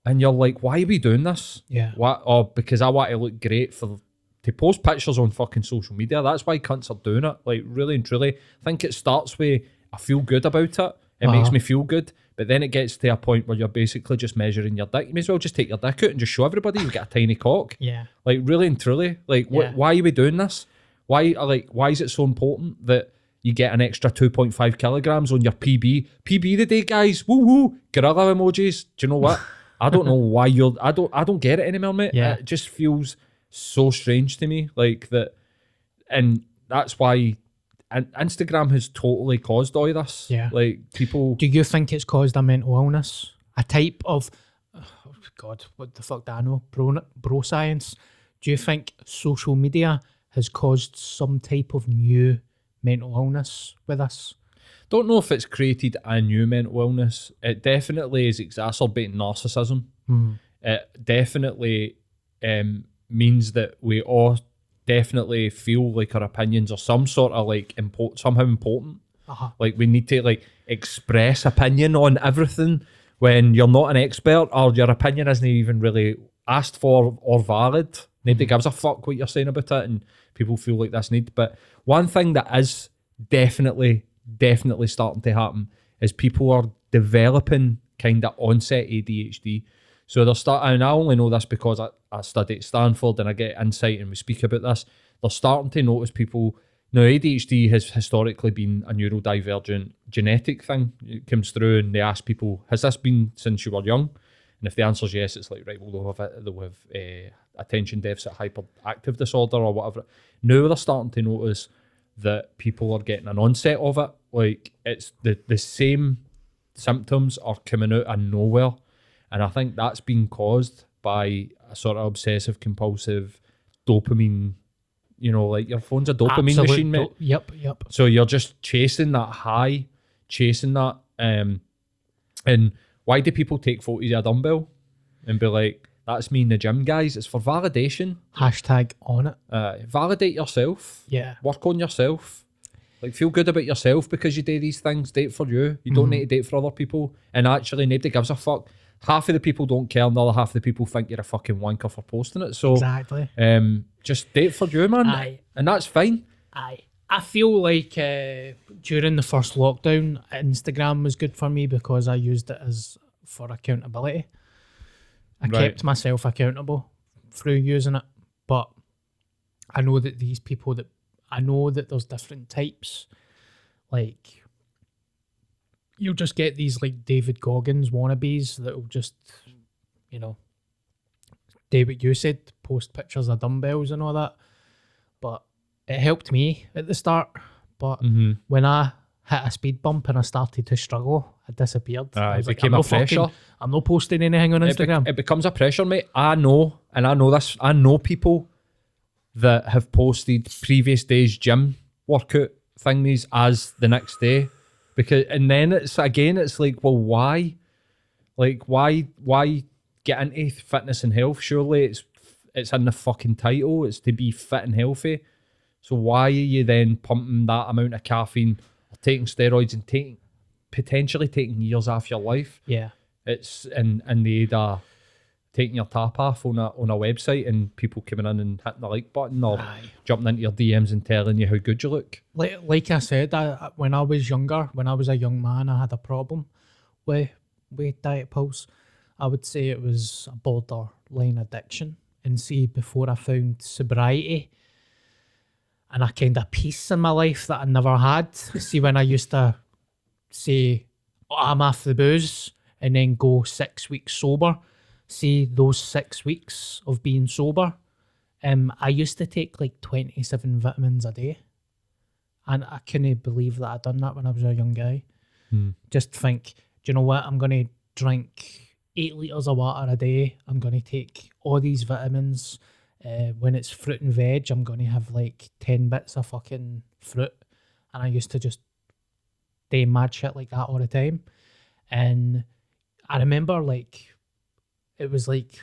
and you're like, why are we doing this? Yeah. What? Oh, because I want to look great to post pictures on fucking social media. That's why cunts are doing it. Like, really and truly, I think it starts with I feel good about it. It makes me feel good, but then it gets to a point where you're basically just measuring your dick. You may as well just take your dick out and just show everybody you've got a tiny cock. Yeah. Like, really and truly, like, why are we doing this? Why is it so important that you get an extra 2.5 kilograms on your PB? PB the day, guys. Woo woo. Gorilla emojis. Do you know what? I don't know why I don't get it anymore, mate. Yeah. It just feels so strange to me. Like that, and that's why Instagram has totally caused all this. Yeah. Like, people. Do you think it's caused a mental illness? A type of, oh God, what the fuck do I know? Bro science. Do you think social media has caused some type of new mental illness with us? Don't know if it's created a new mental illness. It definitely is exacerbating narcissism. It definitely means that we all definitely feel like our opinions are some sort of like somehow important. Like, we need to like express opinion on everything when you're not an expert, or your opinion isn't even really asked for or valid. Nobody gives a fuck what you're saying about it, and people feel like this need. But one thing that is definitely starting to happen is people are developing kind of onset ADHD. So they're starting, and I only know this because I study at Stanford and I get insight and we speak about this. They're starting to notice people. Now, ADHD has historically been a neurodivergent genetic thing. It comes through and they ask people, has this been since you were young? And if the answer is yes, it's like, right, well, they'll have attention deficit hyperactive disorder or whatever. Now they're starting to notice that people are getting an onset of it. Like, it's the same symptoms are coming out of nowhere. And I think that's been caused by a sort of obsessive compulsive dopamine, you know, like your phone's a dopamine machine, mate. Yep. So you're just chasing that high, chasing that. And why do people take photos of a dumbbell and be like, that's me in the gym, guys? It's for validation. Hashtag on it. Validate yourself. Yeah. Work on yourself. Like, feel good about yourself because you do these things. Date for you. You don't need to date for other people. And actually, nobody gives a fuck. Half of the people don't care, and the other half of the people think you're a fucking wanker for posting it. So exactly. Just date for you, man. Aye. And that's fine. Aye. I feel like during the first lockdown, Instagram was good for me because I used it for accountability. I kept myself accountable through using it. But I know that there's different types. Like, you'll just get these like David Goggins wannabes that'll just, you know, do what you said, post pictures of dumbbells and all that. But it helped me at the start. But when I hit a speed bump and I started to struggle, I disappeared. It became a pressure. I'm not posting anything on Instagram. It becomes a pressure, mate. I know this. I know people that have posted previous day's gym workout thingies as the next day. And then it's like, well, why? Like, why get into fitness and health? Surely it's in the fucking title. It's to be fit and healthy. So why are you then pumping that amount of caffeine or taking steroids and potentially taking years off your life? Yeah. It's in the aid of taking your top off on a website and people coming in and hitting the like button or jumping into your DMs and telling you how good you look. Like I said, when I was younger, when I was a young man, I had a problem with diet pills. I would say it was a borderline addiction. And see, before I found sobriety and a kind of peace in my life that I never had, see, when I used to say, oh, I'm off the booze, and then go 6 weeks sober, see, those 6 weeks of being sober, I used to take like 27 vitamins a day. And I couldn't believe that I'd done that when I was a young guy. Just think, do you know what? I'm going to drink 8 litres of water a day. I'm going to take all these vitamins. When it's fruit and veg, I'm going to have like 10 bits of fucking fruit. And I used to just do mad shit like that all the time. And I remember like, it was like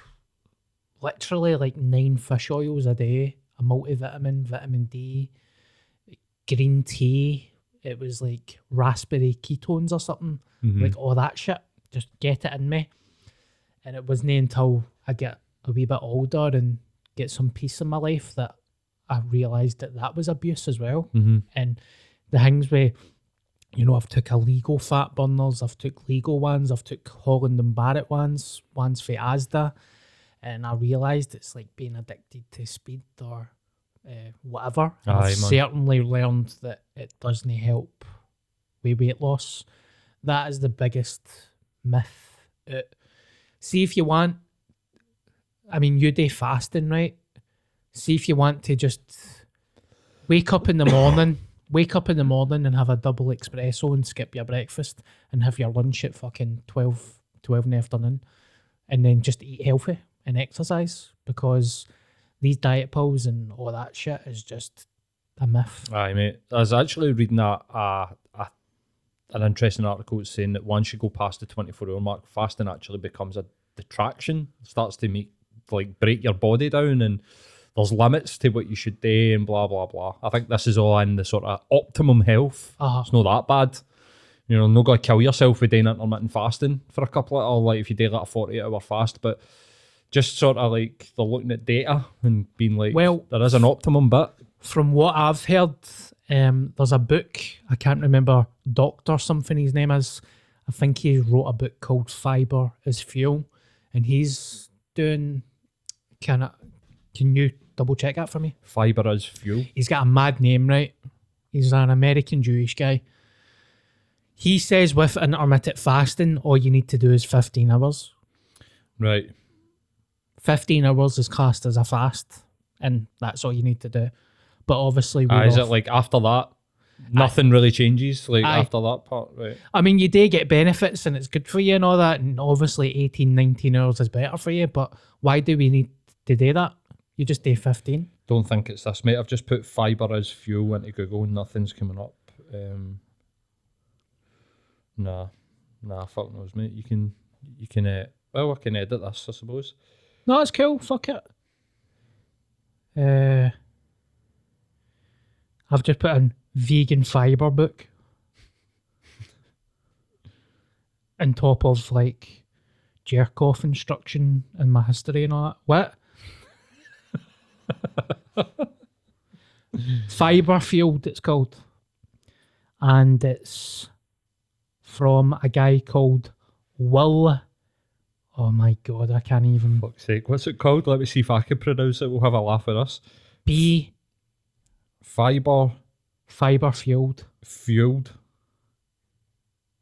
literally like 9 fish oils a day, a multivitamin, vitamin D, green tea. It was like raspberry ketones or something, like all that shit. Just get it in me. And it wasn't until I get a wee bit older and get some peace in my life that I realised that that was abuse as well. And the things where, you know, I've took illegal fat burners, I've took legal ones, I've took Holland and Barrett ones for Asda, and I realised it's like being addicted to speed or whatever. I've certainly learned that it doesn't help with weight loss. That is the biggest myth. See, if you want, I mean, you do fasting, right? See, if you want to just wake up in the morning and have a double espresso and skip your breakfast and have your lunch at fucking 12 in the afternoon, and then just eat healthy and exercise, because these diet pills and all that shit is just a myth. Aye, mate. I was actually reading an interesting article saying that once you go past the 24-hour mark, fasting actually becomes a detraction. It starts to break your body down, and there's limits to what you should do and blah, blah, blah. I think this is all in the sort of optimum health. It's not that bad. You know, not going to kill yourself with doing intermittent fasting for a couple of, or like if you do like a 48-hour fast, but just sort of like they're looking at data and being like, well, there is an optimum bit. From what I've heard, there's a book, I can't remember, Doctor something his name is. I think he wrote a book called Fiber is Fuel, and he's doing, can you double check that for me? Fiber is Fuel. He's got a mad name, right? He's an American Jewish guy. He says with intermittent fasting, all you need to do is 15 hours. Right. 15 hours is classed as a fast, and that's all you need to do. But obviously, is it like after that, nothing really changes? Like after that part, right? I mean, you do get benefits and it's good for you and all that, and obviously 18, 19 hours is better for you, but why do we need to do that? You just do 15. Don't think it's this, mate. I've just put Fiber as Fuel into Google and nothing's coming up. Nah, fuck knows, mate. You can well, I can edit this, I suppose. No, it's cool. Fuck it. I've just put in vegan fiber book on top of like jerk off instruction and my history and all that. What? Fiber Field, it's called, and it's from a guy called Will. Oh my god, I can't even. Fuck's sake, what's it called? Let me see if I can pronounce it. We'll have a laugh with us. Fiber Fueled.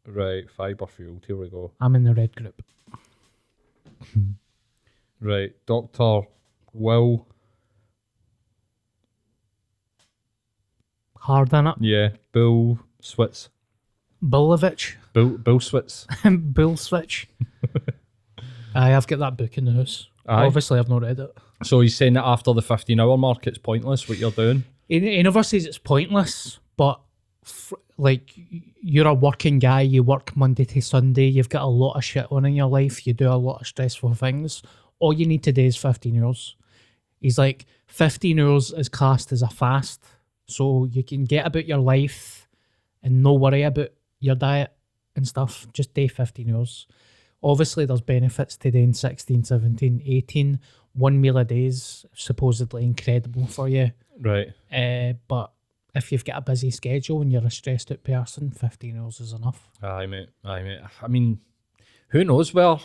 Right, Fiber Fueled. Here we go. I'm in the red group. Right, Dr. Will. Hard on it. Yeah, Bill Switz. Bullovich. Bill Switz. Bill Switch. I have got that book in the house. Aye. Obviously, I've not read it. So he's saying that after the 15-hour mark, it's pointless what you're doing? He never says it's pointless, but like, you're a working guy, you work Monday to Sunday, you've got a lot of shit on in your life, you do a lot of stressful things. All you need to do is 15 hours. He's like, 15 hours is classed as a fast, so you can get about your life and no worry about your diet and stuff. Just do 15 hours. Obviously, there's benefits to doing 16, 17, 18. 1 meal a day is supposedly incredible for you. Right. But if you've got a busy schedule and you're a stressed out person, 15 hours is enough. Aye, mate. I mean, who knows what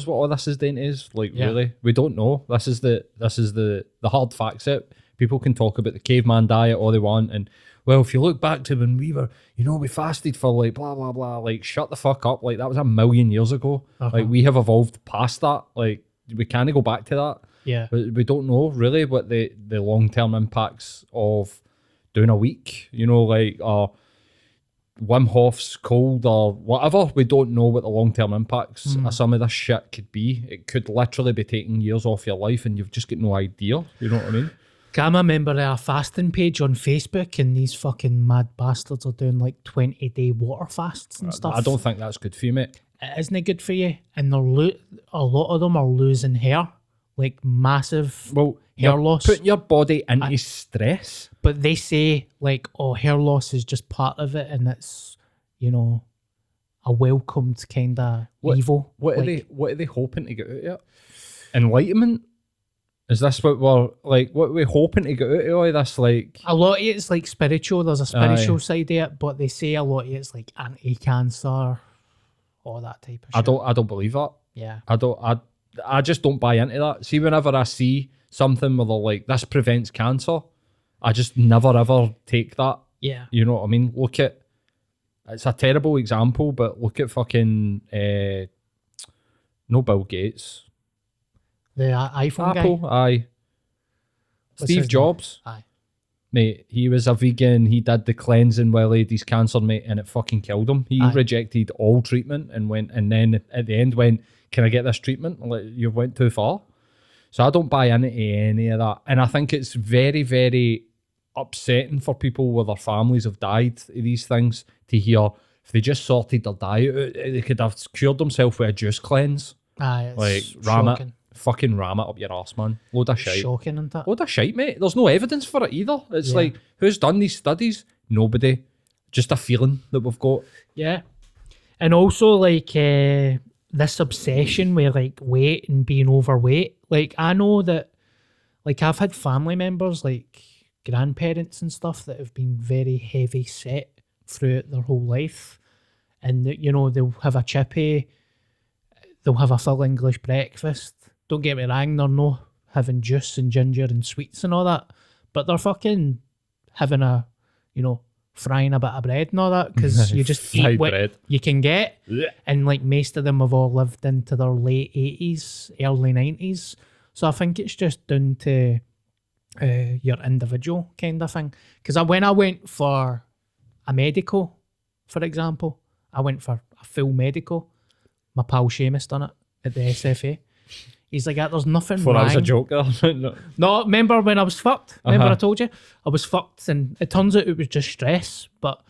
all this is doing to us? Like, really, we don't know. This is the hard facts. It people can talk about the caveman diet all they want, and well, if you look back to when we were, we fasted for like blah blah blah. Like, shut the fuck up. Like, that was 1,000,000 years ago. Like, we have evolved past that. Like, we can't go back to that. Yeah, but we don't know really what the long term impacts of doing a week. Like, Wim Hof's cold or whatever. We don't know what the long term impacts of some of this shit could be. It could literally be taking years off your life, and you've just got no idea. You know what I mean? I'm a member of a fasting page on Facebook, and these fucking mad bastards are doing like 20-day water fasts and stuff. I don't think that's good for you, mate. It isn't good for you, and a lot of them are losing hair, like massive hair loss. Putting your body into stress. But they say like, oh, hair loss is just part of it, and it's a welcomed kind of evil. What are they hoping to get out of it? Enlightenment? Is this what what are we hoping to get out of all this? Like, a lot of it's like spiritual. There's a spiritual side of it, but they say a lot of it's like anti-cancer, all that type of shit. I don't believe that. Yeah. I just don't buy into that. See, whenever I see something where they're like, this prevents cancer, I just never ever take that. Yeah. You know what I mean? It's a terrible example, but look at fucking no Bill Gates. The iPhone Apple, guy? aye. Steve Jobs. Aye. Mate, he was a vegan, he did the cleansing while he had his cancer, mate, and it fucking killed him. He rejected all treatment and then at the end went, can I get this treatment? Like, you went too far. So I don't buy into any of that. And I think it's very, very upsetting for people where their families have died of these things to hear if they just sorted their diet out, they could have cured themselves with a juice cleanse. Aye, it's like, ram shocking. it. Fucking ram it up your arse, man. Load of shite. Shocking, isn't it? Load of shite, mate. There's no evidence for it either. It's like, who's done these studies? Nobody. Just a feeling that we've got. Yeah. And also, like, this obsession with, like, weight and being overweight. Like, I know that, like, I've had family members, like, grandparents and stuff that have been very heavy set throughout their whole life. And, they'll have a chippy, they'll have a full English breakfast. Don't get me wrong, they're not having juice and ginger and sweets and all that, but they're fucking having frying a bit of bread and all that, because you just eat what bread you can get. And like, most of them have all lived into their late 80s, early 90s. So I think it's just down to your individual kind of thing. Because when I went for a medical, for example, I went for a full medical. My pal Seamus done it at the SFA. He's like, there's nothing wrong. I was a joker. No, remember when I was fucked? Remember I told you? I was fucked, and it turns out it was just stress. But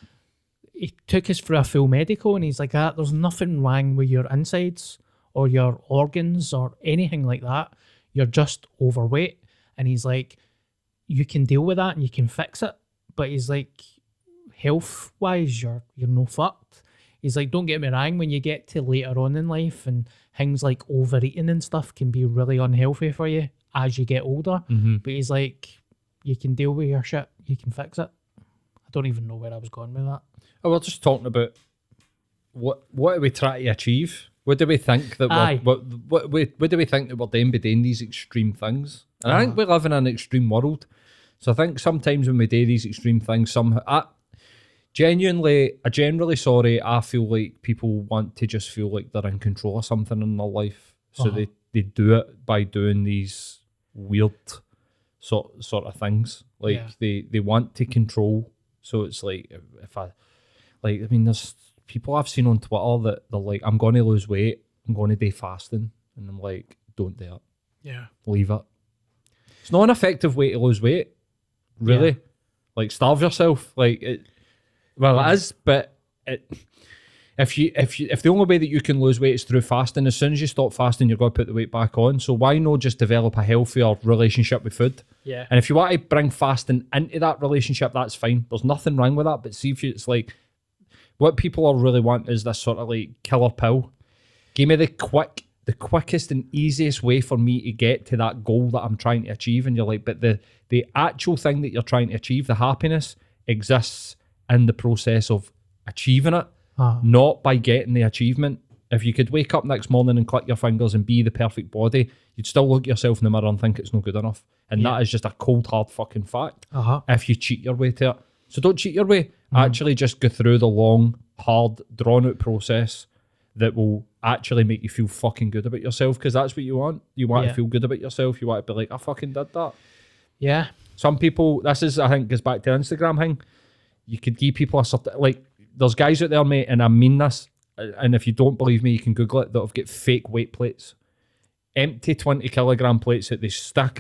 he took us through a full medical, and he's like, there's nothing wrong with your insides or your organs or anything like that. You're just overweight. And he's like, you can deal with that and you can fix it. But he's like, health-wise, you're no fucked. He's like, don't get me wrong, when you get to later on in life and things like overeating and stuff can be really unhealthy for you as you get older. Mm-hmm. But he's like, you can deal with your shit. You can fix it. I don't even know where I was going with that. Oh, we're just talking about what are we trying to achieve? What do we think that what do we think that we're doing by doing these extreme things? And I think we live in an extreme world. So I think sometimes when we do these extreme things, somehow I feel like people want to just feel like they're in control of something in their life. So they do it by doing these weird sort of things. Like they want to control. So it's like, there's people I've seen on Twitter that they're like, I'm going to lose weight, I'm going to do fasting. And I'm like, don't do it. Yeah. Leave it. It's not an effective way to lose weight, really. Yeah. Like, starve yourself. Like, it is, but if the only way that you can lose weight is through fasting, as soon as you stop fasting, you're going to put the weight back on. So why not just develop a healthier relationship with food? Yeah. And if you want to bring fasting into that relationship, that's fine. There's nothing wrong with that. But see, if it's like, what people are really want is this sort of like killer pill. Give me the quickest and easiest way for me to get to that goal that I'm trying to achieve. And you're like, but the actual thing that you're trying to achieve, the happiness, exists in the process of achieving it, not by getting the achievement. if you could wake up next morning and click your fingers and be the perfect body, you'd still look at yourself in the mirror and think it's not good enough. And that is just a cold, hard fucking fact. If you cheat your way to it. So don't cheat your way. Actually just go through the long, hard, drawn-out process that will actually make you feel fucking good about yourself, because that's what you want. You want to feel good about yourself. You want to be like, I fucking did that. Yeah. Some people, this is, I think, goes back to the Instagram thing. You could give people a certain, like, there's guys out there, mate, and I mean this, and if you don't believe me, you can Google it, that have got fake weight plates. Empty 20 kilogram plates that they stack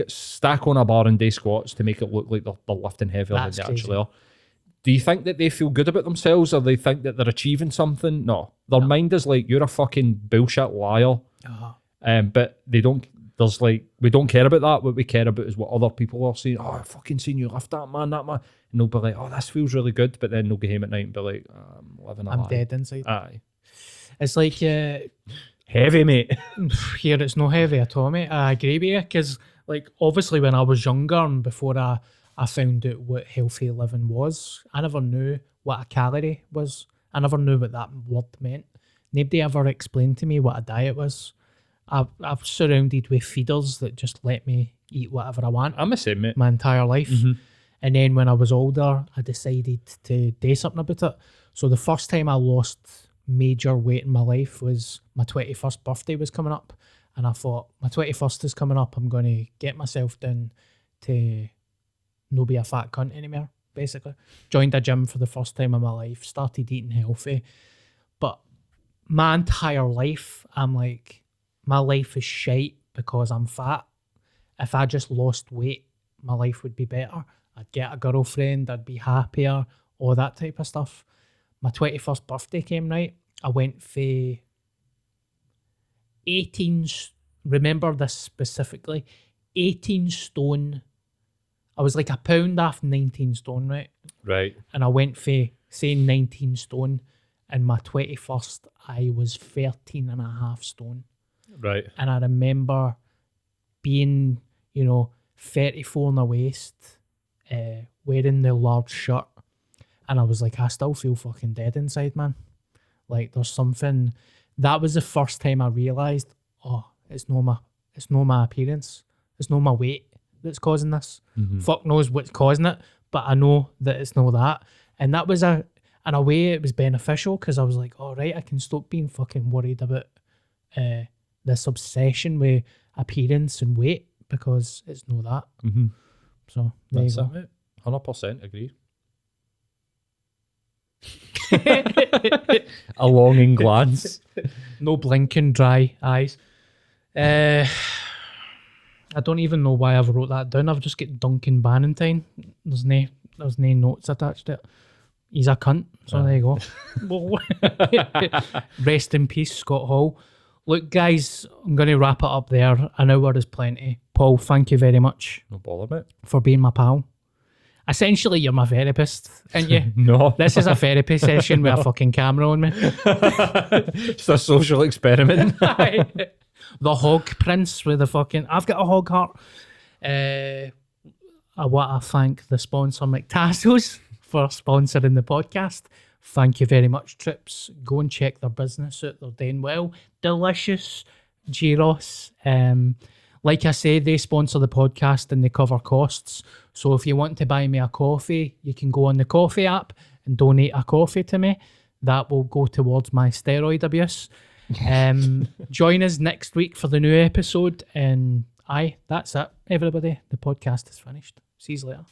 on a bar and day squats to make it look like they're lifting heavier than they actually are. Do you think that they feel good about themselves, or they think that they're achieving something? No. Their mind is like, you're a fucking bullshit liar. But they don't, there's like, we don't care about that. What we care about is what other people are saying. Oh, I've fucking seen you lift that man. And they'll be like, oh, this feels really good. But then they'll go home at night and be like, I'm living a lie. I'm dead inside. Aye. It's like... heavy, mate. Here, it's no heavy at all, mate. I agree with you, because, like, obviously when I was younger and before I found out what healthy living was, I never knew what a calorie was. I never knew what that word meant. Nobody ever explained to me what a diet was. I've surrounded with feeders that just let me eat whatever I want. I'm the same, mate. My entire life. And then when I was older, I decided to do something about it. So the first time I lost major weight in my life was my 21st birthday was coming up. And I thought, my 21st is coming up. I'm going to get myself down to no be a fat cunt anymore, basically. Joined a gym for the first time in my life. Started eating healthy. But my entire life, I'm like, my life is shite because I'm fat. If I just lost weight, my life would be better. I'd get a girlfriend, I'd be happier, all that type of stuff. My 21st birthday came, right? I went for 18, remember this specifically, 18 stone. I was like a pound off 19 stone, right? Right. And I went for, say, 19 stone. And my 21st, I was 13 and a half stone. Right. And I remember being, 34 in the waist, wearing the large shirt. And I was like, I still feel fucking dead inside, man. Like, there's something... That was the first time I realised, it's no my appearance. It's no my weight that's causing this. Fuck knows what's causing it, but I know that it's not that. And that was in a way, it was beneficial, because I was like, all right, I can stop being fucking worried about this obsession with appearance and weight, because it's no that. So there That's you go. it, mate. 100% agree. A longing glance. No blinking dry eyes. I don't even know why I've wrote that down. I've just got Duncan Bannatyne. There's no notes attached to it. He's a cunt. So there you go. Rest in peace, Scott Hall. Look, guys, I'm going to wrap it up there. An hour is plenty. Paul, thank you very much. No bother, mate. For being my pal. Essentially, you're my therapist, aren't you? No. This is a therapy session with a fucking camera on me. It's a social experiment. The hog prince with the fucking... I've got a hog heart. I want to thank the sponsor, McTassos, for sponsoring the podcast. Thank you very much, Trips. Go and check their business out. They're doing well. Delicious gyros. Like I say, they sponsor the podcast and they cover costs. So if you want to buy me a coffee, you can go on the coffee app and donate a coffee to me. That will go towards my steroid abuse. Join us next week for the new episode. And that's it, everybody. The podcast is finished. See you later.